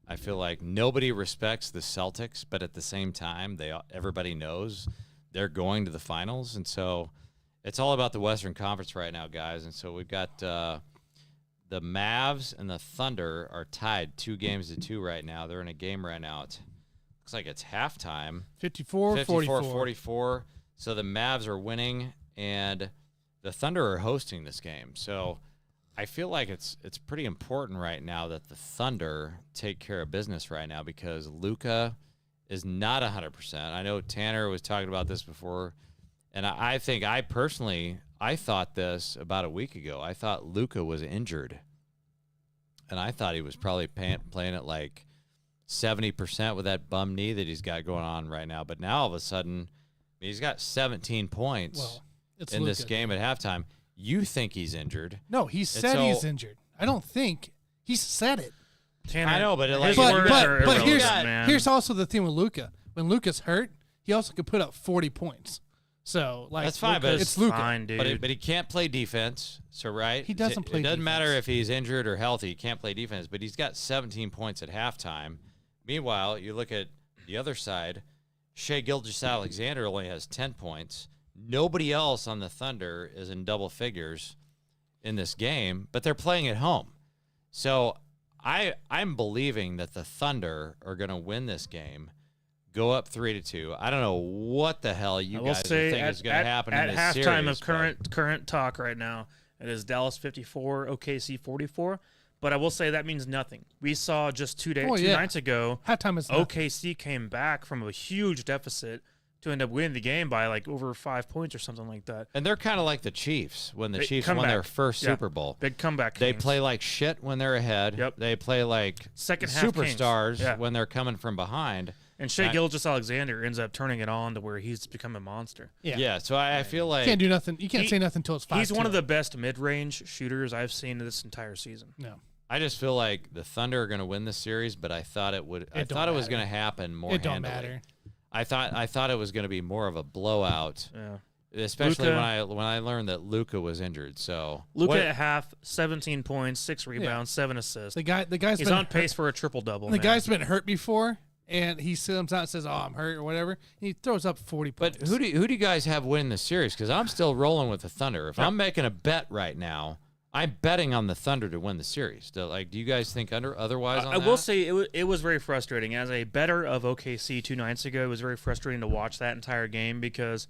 I feel like nobody respects the Celtics, but at the same time, everybody knows they're going to the finals, and so it's all about the Western Conference right now, guys. And so we've got the Mavs and the Thunder are tied 2-2 right now. They're in a game right now. It looks like it's halftime. 54-44. 54-44. So the Mavs are winning, and the Thunder are hosting this game. So I feel like it's pretty important right now that the Thunder take care of business right now because Luka is not 100%. I know Tanner was talking about this before, and I think I thought this about a week ago. I thought Luka was injured, and I thought he was probably playing at like 70% with that bum knee that he's got going on right now. But now all of a sudden, he's got 17 points Well, it's in this Luka. game at halftime. You think he's injured. No, he said so- he's injured. I don't think. He said it. Tanner, I know, but it, his like, But words are but irrelevant, here's man. here's also the thing with Luka. When Luka's hurt, he also could put up 40 points. So like That's fine, but it's Luka. Fine, dude. But he can't play defense. So right, He doesn't play It doesn't matter defense. if he's injured or healthy. He can't play defense. But he's got 17 points at halftime. Meanwhile, you look at the other side. Shai Gilgeous-Alexander only has 10 points. Nobody else on the Thunder is in double figures in this game, but they're playing at home. So I'm believing that the Thunder are going to win this game, go up 3-2. I don't know what the hell you guys think is going to happen in this series. At halftime of current talk right now, it is Dallas 54, OKC 44. But I will say that means nothing. We saw just two nights ago, halftime is OKC came back from a huge deficit to end up winning the game by like over 5 points or something like that. And they're kind of like the Chiefs when the Chiefs won their first Super Bowl. Big comeback. They play like shit when they're ahead. Yep. They play like second half superstars when they're coming from behind. And Shai Gilgeous-Alexander ends up turning it on to where he's become a monster. Yeah. So I feel like you can't do nothing. You can't say nothing until it's 5-2. He's one of the best mid-range shooters I've seen this entire season. No. I just feel like the Thunder are going to win this series, but I thought it would. I thought it was going to happen more. It don't handily. matter. I thought it was going to be more of a blowout. Yeah. Especially when I learned that Luka was injured. So Luka at half, 17 points, 6 rebounds, 7 assists. The guy's he's on pace for a triple double. The guy's been hurt before, and he comes out and says, "Oh, I'm hurt" or whatever. And he throws up 40 points. But who do you guys have winning the series? Because I'm still rolling with the Thunder. If I'm making a bet right now, I'm betting on the Thunder to win the series. Do you guys think otherwise on that? I will say it was very frustrating. As a bettor of OKC 2 nights ago, it was very frustrating to watch that entire game because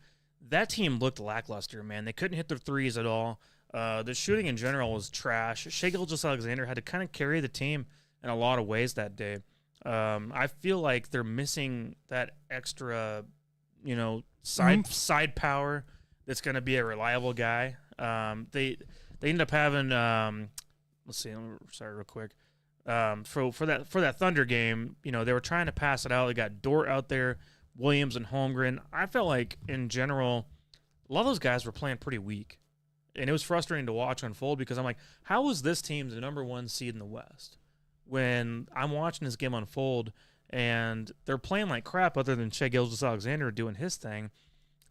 that team looked lackluster, man. They couldn't hit their threes at all. The shooting in general was trash. Shai Gilgeous-Alexander had to kind of carry the team in a lot of ways that day. I feel like they're missing that extra, side power that's going to be a reliable guy. They ended up having let's see, sorry real quick. For that Thunder game, they were trying to pass it out. They got Dort out there, Williams and Holmgren. I felt like in general, a lot of those guys were playing pretty weak. And it was frustrating to watch unfold because I'm like, how is this team the number 1 seed in the West? When I'm watching this game unfold and they're playing like crap other than Shai Gilgeous-Alexander doing his thing.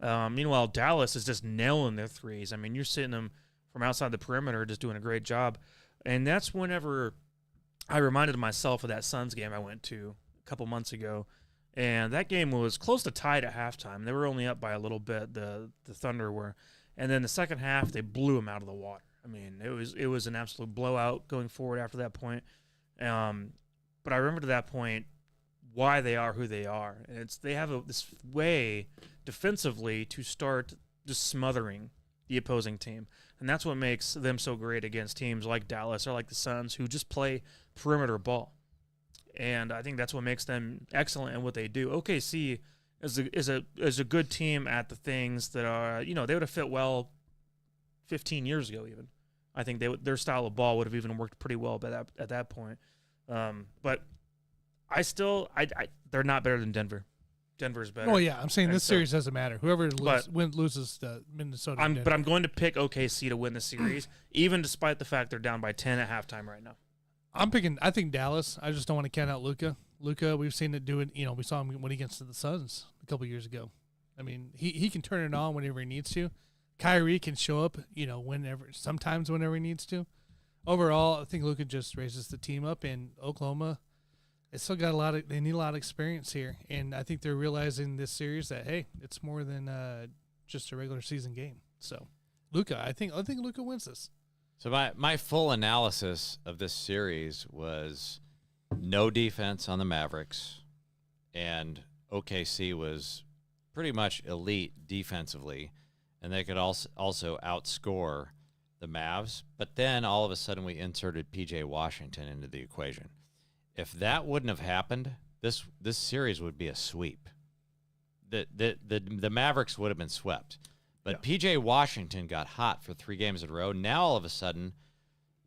Meanwhile, Dallas is just nailing their threes. I mean, you're sitting them from outside the perimeter, just doing a great job. And that's whenever I reminded myself of that Suns game I went to a couple months ago. And that game was close to tied at halftime. They were only up by a little bit, the Thunder were. And then the second half, they blew them out of the water. I mean, it was an absolute blowout going forward after that point. But I remember to that point why they are who they are. And they have this way defensively to start just smothering the opposing team. And that's what makes them so great against teams like Dallas or like the Suns who just play perimeter ball. And I think that's what makes them excellent in what they do. OKC is a good team at the things that are, they would have fit well 15 years ago even. I think their style of ball would have even worked pretty well at that point. But they're not better than Denver. Denver's better. Oh yeah, I'm saying this series doesn't matter. Whoever loses to Minnesota. But I'm going to pick OKC to win the series, even despite the fact they're down by 10 at halftime right now. I think Dallas. I just don't want to count out Luka. Luka, we've seen it do it. We saw him win against the Suns a couple years ago. I mean, he can turn it on whenever he needs to. Kyrie can show up, sometimes whenever he needs to. Overall, I think Luka just raises the team up, and Oklahoma, it's still got they need a lot of experience here, and I think they're realizing this series that hey, it's more than just a regular season game. So, Luka, I think Luka wins this. So my full analysis of this series was no defense on the Mavericks, and OKC was pretty much elite defensively, and they could also outscore the Mavs. But then all of a sudden we inserted P.J. Washington into the equation. If that wouldn't have happened, this series would be a sweep. The Mavericks would have been swept. But P.J. Washington got hot for 3 games in a row. Now all of a sudden,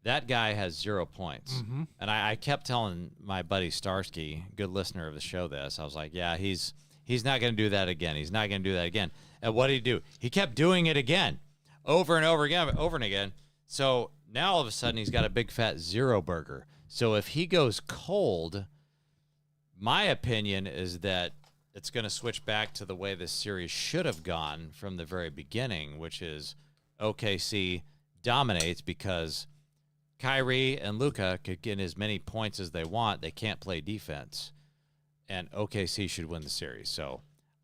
that guy has 0 points. Mm-hmm. And I kept telling my buddy Starsky, good listener of the show, this. I was like, yeah, he's not going to do that again. He's not going to do that again. And what did he do? He kept doing it again, over and over again. So now all of a sudden he's got a big fat 0 burger. So if he goes cold, my opinion is that it's going to switch back to the way this series should have gone from the very beginning, which is OKC dominates because Kyrie and Luka could get as many points as they want. They can't play defense, and OKC should win the series. So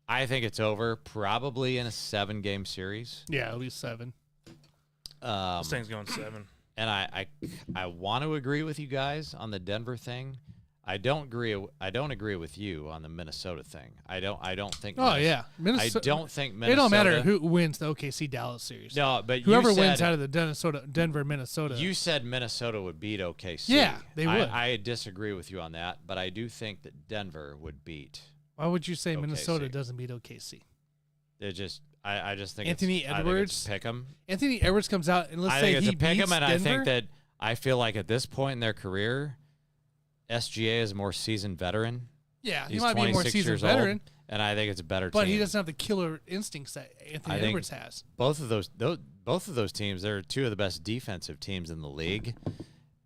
I think it's over probably in a 7-game series. Yeah, at least 7. This thing's going 7. And I I want to agree with you guys on the Denver thing. I don't agree with you on the Minnesota thing. I don't think. Oh yeah, I don't think Minnesota. It don't matter who wins the OKC Dallas series. No, but whoever wins out of the Denver, Minnesota. You said Minnesota would beat OKC. Yeah, they would. I disagree with you on that, but I do think that Denver would beat. Why would you say OKC. Minnesota doesn't beat OKC? I just think Anthony Edwards pick 'em. Anthony Edwards comes out and let's I say think it's he a pick 'em, beats and Denver. I think that I feel like at this point in their career, SGA is a more seasoned veteran. Yeah, he He's might be a more 26 seasoned years veteran, old, and I think it's a better but team. he doesn't have the killer instincts that Anthony Edwards has. Both of those teams, they're two of the best defensive teams in the league.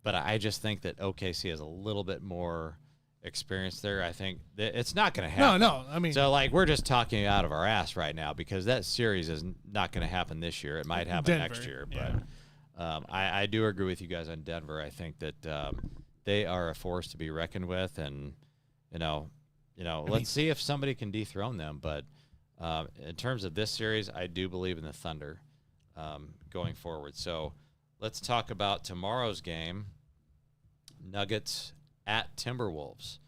But I just think that OKC has a little bit more experience there. I think that it's not going to happen. No. I mean, so like we're just talking out of our ass right now because that series is not going to happen this year. It might happen Denver, next year. yeah. But I do agree with you guys on Denver. I think that they are a force to be reckoned with, and let's see if somebody can dethrone them. But in terms of this series, I do believe in the Thunder going forward. So let's talk about tomorrow's game. Nuggets at Timberwolves.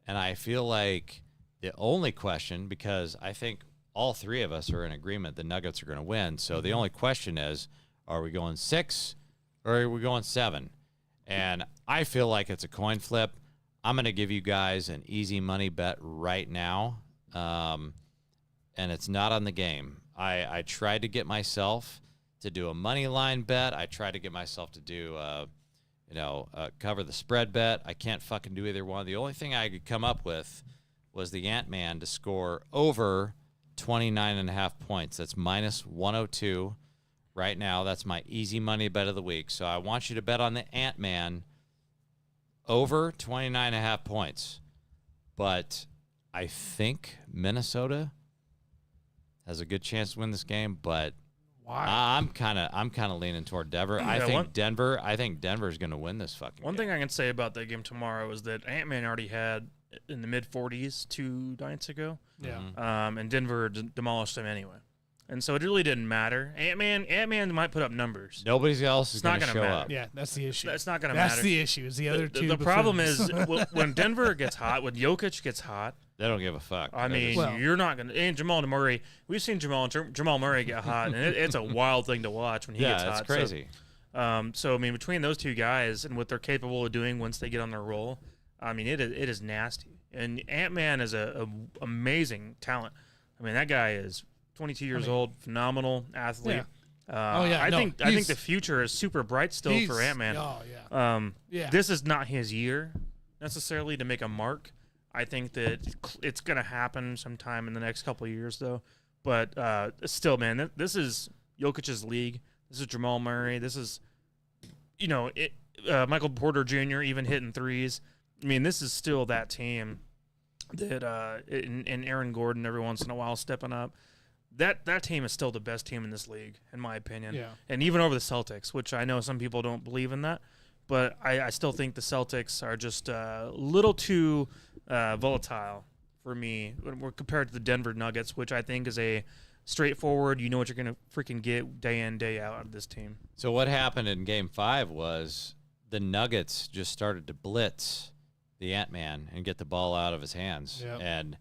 And I feel like the only question, because I think all three of us are in agreement the Nuggets are going to win. So the only question is, are we going 6 or are we going 7? And I feel like it's a coin flip. I'm going to give you guys an easy money bet right now. And it's not on the game. I tried to get myself to do a money line bet. I tried to get myself to do cover the spread bet. I can't fucking do either one. The only thing I could come up with was the Ant-Man to score over 29.5 points. That's minus 102 right now. That's my easy money bet of the week. So I want you to bet on the Ant-Man over 29.5 points. But I think Minnesota has a good chance to win this game, but I'm kind of leaning toward Denver. I think Denver's going to win this fucking One game. thing I can say about that game tomorrow is that Ant-Man already had in the mid-40s 2 nights ago. yeah. And Denver demolished them anyway. And so it really didn't matter. Ant-Man might put up numbers. Nobody else is It's not going to gonna show matter. up. Yeah, that's the issue. That's not going to matter. That's the issue. Is the other two. The problem buffoons. is when Denver gets hot, when Jokic gets hot, They don't give a fuck. I mean, Well- you're not going to. And Jamal Murray, we've seen Jamal Murray get hot, and it's a wild thing to watch when he gets hot. it's crazy. So I mean, between those two guys and what they're capable of doing once they get on their roll, I mean, it is nasty. And Ant-Man is a amazing talent. I mean, that guy is 22 years old, phenomenal athlete. Yeah. I think the future is super bright still for Ant-Man. Oh yeah. This is not his year necessarily to make a mark. I think that it's going to happen sometime in the next couple of years, though. But still, man, this is Jokic's league. This is Jamal Murray. This is, Michael Porter Jr. even hitting threes. I mean, this is still that team that and Aaron Gordon every once in a while stepping up. That team is still the best team in this league, in my opinion. Yeah. And even over the Celtics, which I know some people don't believe in that. But I still think the Celtics are just a little too volatile for me when we're compared to the Denver Nuggets, which I think is a straightforward, you know what you're going to freaking get day in, day out of this team. So what happened in Game 5 was the Nuggets just started to blitz the Ant-Man and get the ball out of his hands. Yep. And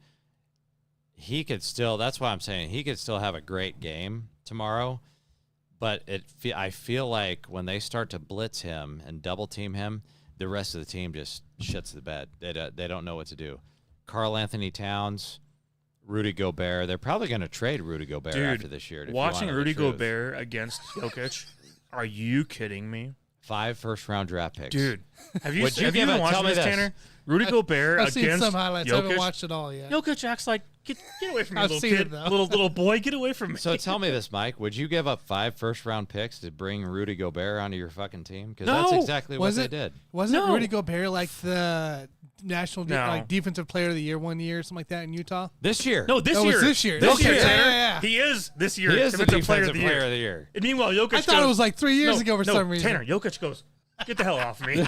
he could still – that's why I'm saying he could still have a great game tomorrow. But I feel like when they start to blitz him and double team him, the rest of the team just shits the bed. They don't know what to do. Karl Anthony Towns, Rudy Gobert. They're probably going to trade Rudy Gobert after this year. Watching Rudy Gobert against Jokic, are you kidding me? 5 first-round draft picks. Dude, have you Would you even watched tell me this, this? Tanner? Rudy Gobert I've against seen some highlights. I haven't Jokic. watched it all yet. Jokic acts like, get away from me, I've little seen kid. it, though. Little boy, get away from me. So tell me this, Mike. Would you give up 5 first-round picks to bring Rudy Gobert onto your fucking team? Because that's No. exactly what they did. Wasn't No. Rudy Gobert like the national defensive player of the year one year, something like that in Utah? This year. No, this That year. was this year. This This year, year. Tanner. Yeah. He is this year. He is the defensive defensive player player of the year. And meanwhile, Jokic I thought goes, it was like 3 years ago for some reason. Tanner, Jokic goes, get the hell off me.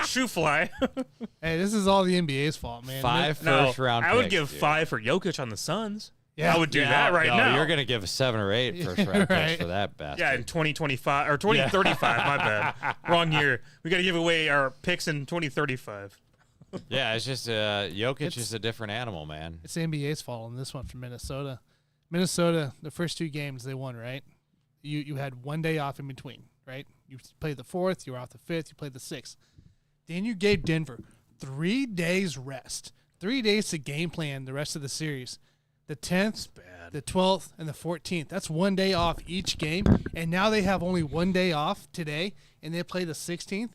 Shoe fly. Hey, this is all the NBA's fault, man. 5 No, first-round picks. I would give dude. 5 for Jokic on the Suns. Yeah. I would do that right now. You're gonna give a 7 or 8 first round Right. picks for that bastard. Yeah, in 2025 or 2035. My bad, wrong year. We got to give away our picks in 2035. Yeah, it's just Jokic is a different animal, man. It's the NBA's fault on this one from Minnesota. Minnesota, the first 2 games they won, right? You had 1 day off in between, right? You played the 4th, you were off the 5th, you played the 6th. Then you gave Denver 3 days rest, 3 days to game plan the rest of the series. The 10th, the 12th, and the 14th. That's 1 day off each game, and now they have only 1 day off today, and they play the 16th.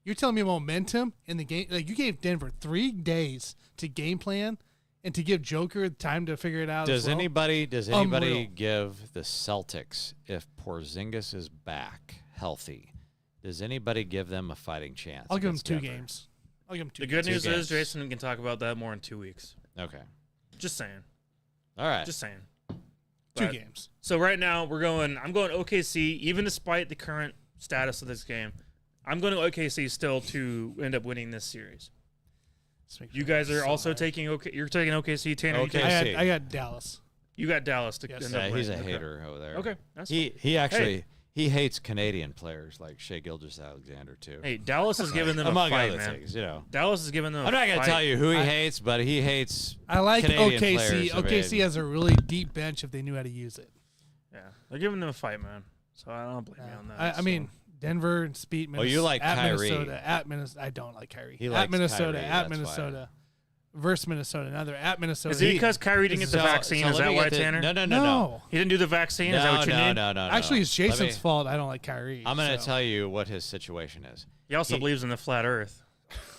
You're telling me momentum in the game? Like, you gave Denver 3 days to game plan and to give Joker time to figure it out. Does anybody Unreal. give the Celtics, if Porzingis is back healthy, does anybody give them a fighting chance? I'll give them against 2 Denver? games. I'll give them 2 The good news games. is, Jason, we can talk about that more in 2 weeks. Okay. Just saying. All right. Just saying. 2 But- games. So right now I'm going OKC, even despite the current status of this game. I'm going to OKC still to end up winning this series. You guys are also taking you're taking OKC, Tanner. Okay. I got Dallas. You got Dallas to Yes. end up Yeah, he's a winning. Okay. hater over there. Okay, that's He actually he hates Canadian players like Shea Gilgeous-Alexander too. Hey, Dallas is giving them a among fight, other man. things, you know. Dallas is giving them. I'm not going gonna to tell you who he hates, but he hates. I like Canadian OKC. players, I OKC mean. has a really deep bench if they knew how to use it. Yeah, they're giving them a fight, man. So I don't blame you on that. I mean, Denver and Speed. Oh, you like at Kyrie. Minnesota, at Minnesota. I don't like Kyrie. He at likes Minnesota, Kyrie, at that's Minnesota, versus Minnesota. Now they're at Minnesota. is it because Kyrie didn't get the vaccine? Is let that me why, get the- Tanner? No. He didn't do the vaccine. Is that what you mean? No. Actually, it's Let me- Jason's fault. I don't like Kyrie. I'm going to so. tell you what his situation is. He also He- believes in the flat Earth.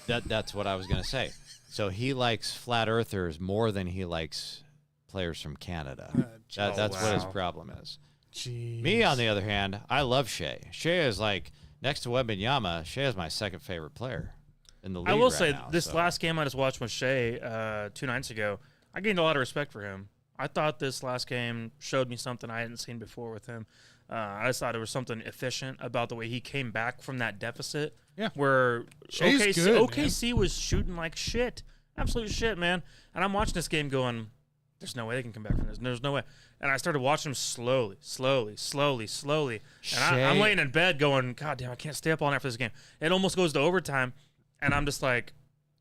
That's what I was going to say. So he likes flat earthers more than he likes players from Canada. That's what his wow. problem is. Jeez. Me, on the other hand, I love Shea. Shea is like, next to Wembanyama, Shea is my second favorite player in the league I will right say now, this so. last game I just watched with Shea 2 nights ago, I gained a lot of respect for him. I thought this last game showed me something I hadn't seen before with him. I just thought there was something efficient about the way he came back from that deficit. Yeah. Where Shea's OKC, good, OKC was shooting like shit. Absolute shit, man. And I'm watching this game going, there's no way they can come back from this. There's no way. And I started watching them slowly. And I'm laying in bed going, God damn, I can't stay up all night for this game. It almost goes to overtime. And I'm just like,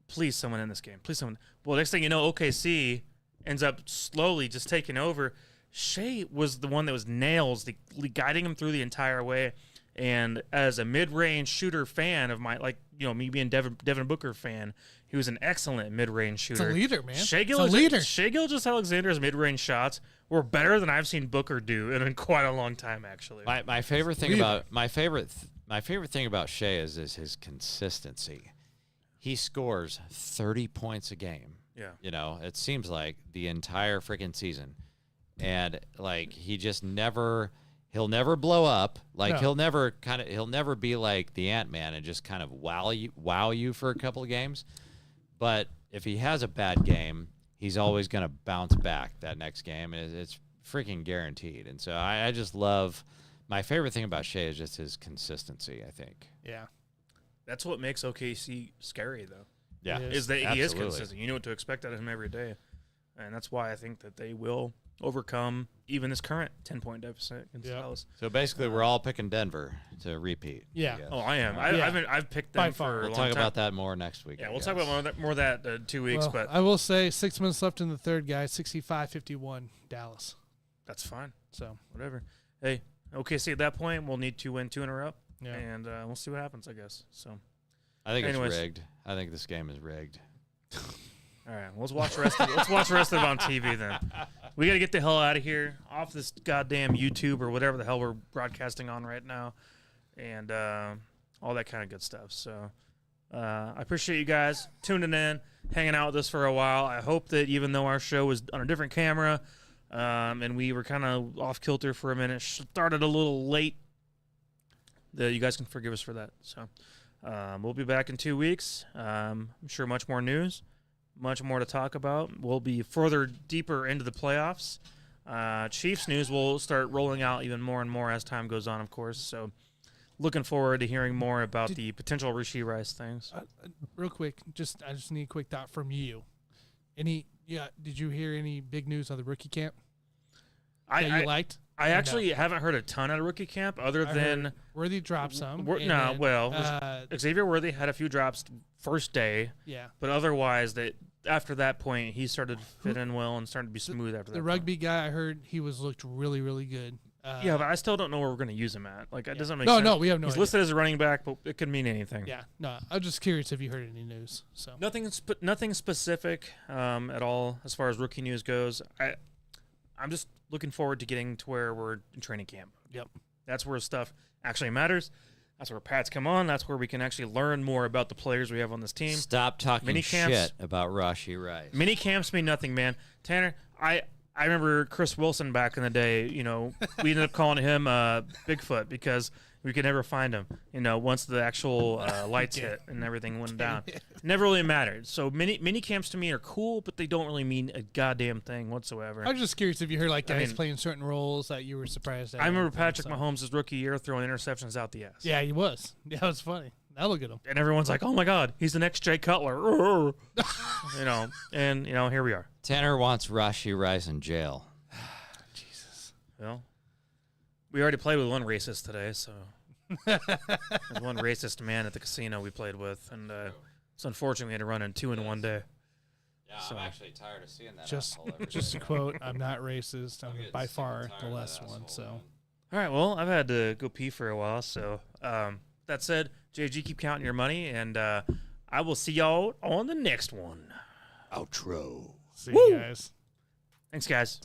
please, someone in this game. Please, someone. Well, next thing you know, OKC ends up slowly just taking over. Shea was the one that was nails, guiding him through the entire way. And as a mid-range shooter fan of my, me being Devin Booker fan, he was an excellent mid-range shooter. It's a leader, man. Shea It's a leader. Gilgeous-Alexander's mid-range shots were better than I've seen Booker do in quite a long time, actually. My favorite thing Leader. about my favorite thing about Shea is his consistency. He scores 30 points a game. Yeah. You know, it seems like the entire freaking season. And like he'll never blow up. Like No. he'll never be like the Ant-Man and just kind of wow you for a couple of games. But if he has a bad game, he's always going to bounce back that next game. It's freaking guaranteed. And so I just love my favorite thing about Shea is just his consistency, I think. Yeah. That's what makes OKC scary, though. Yeah. It Is that he is Absolutely. consistent. You know what to expect out of him every day. And that's why I think that they will overcome even this current 10-point deficit against Yeah. Dallas. So basically, we're all picking Denver to repeat. Yeah. I guess. Oh, I am. Yeah. I've picked By them far. for a We'll long talk time. about that more next week. Yeah, I we'll talk guess. about more of that 2 weeks, Well, but I will say 6 minutes left in the third, guys. 65-51 Dallas. that's fine. So Whatever. Hey, OKC at that point, we'll need to win 2 in a row. yeah. And we'll see what happens, I guess. So, I think Anyways. it's rigged. I think this game is rigged. all right, let's watch the rest of it on TV then. We got to get the hell out of here, off this goddamn YouTube or whatever the hell we're broadcasting on right now, and all that kind of good stuff. So I appreciate you guys tuning in, hanging out with us for a while. I hope that even though our show was on a different camera and we were kind of off kilter for a minute, started a little late, that you guys can forgive us for that. So we'll be back in 2 weeks. I'm sure much more news. Much more to talk about. We'll be further deeper into the playoffs. Chiefs news will start rolling out even more and more as time goes on, of course. So looking forward to hearing more about the potential Rishi Rice things. Real quick, I just need a quick thought from you. Did you hear any big news on the rookie camp I that you liked? I actually haven't heard a ton out of rookie camp other than Worthy dropped some. Xavier Worthy had a few drops first day. Yeah. But otherwise, after that point, he started to fit in well and started to be smooth after that. The rugby guy, I heard he looked really, really good. Yeah, but I still don't know where we're going to use him at. Like, it doesn't make no, sense. No, we have no He's idea. listed as a running back, but it could mean anything. Yeah, no, I'm just curious if you heard any news. So Nothing specific at all as far as rookie news goes. I'm just looking forward to getting to where we're in training camp. Yep. That's where stuff actually matters. That's where Pats come on. That's where we can actually learn more about the players we have on this team. Stop talking shit about Rashi Rice. Mini camps mean nothing, man. Tanner, I remember Chris Wilson back in the day. You know, we ended up calling him Bigfoot because we could never find him. You know, once the actual lights hit and everything went down, never really mattered. So mini camps to me are cool, but they don't really mean a goddamn thing whatsoever. I was just curious if you heard guys playing certain roles that you were surprised at. I remember Patrick Mahomes' rookie year throwing interceptions out the ass. Yeah, he was. Yeah, it was funny. Now look at him. And everyone's like, "Oh my God, he's the next Jay Cutler." Here we are. Tanner wants Rashi Rice in jail. Jesus. Well, we already played with one racist today, so there's one racist man at the casino we played with, and it's unfortunate we had to run in two in one day. Yeah, So- I'm actually tired of seeing that. Just just to quote, I'm not racist. I'm by far the less one. So All right, well, I've had to go pee for a while, so that said, JG, keep counting your money, and I will see y'all on the next one. outro. see you guys. Thanks, guys.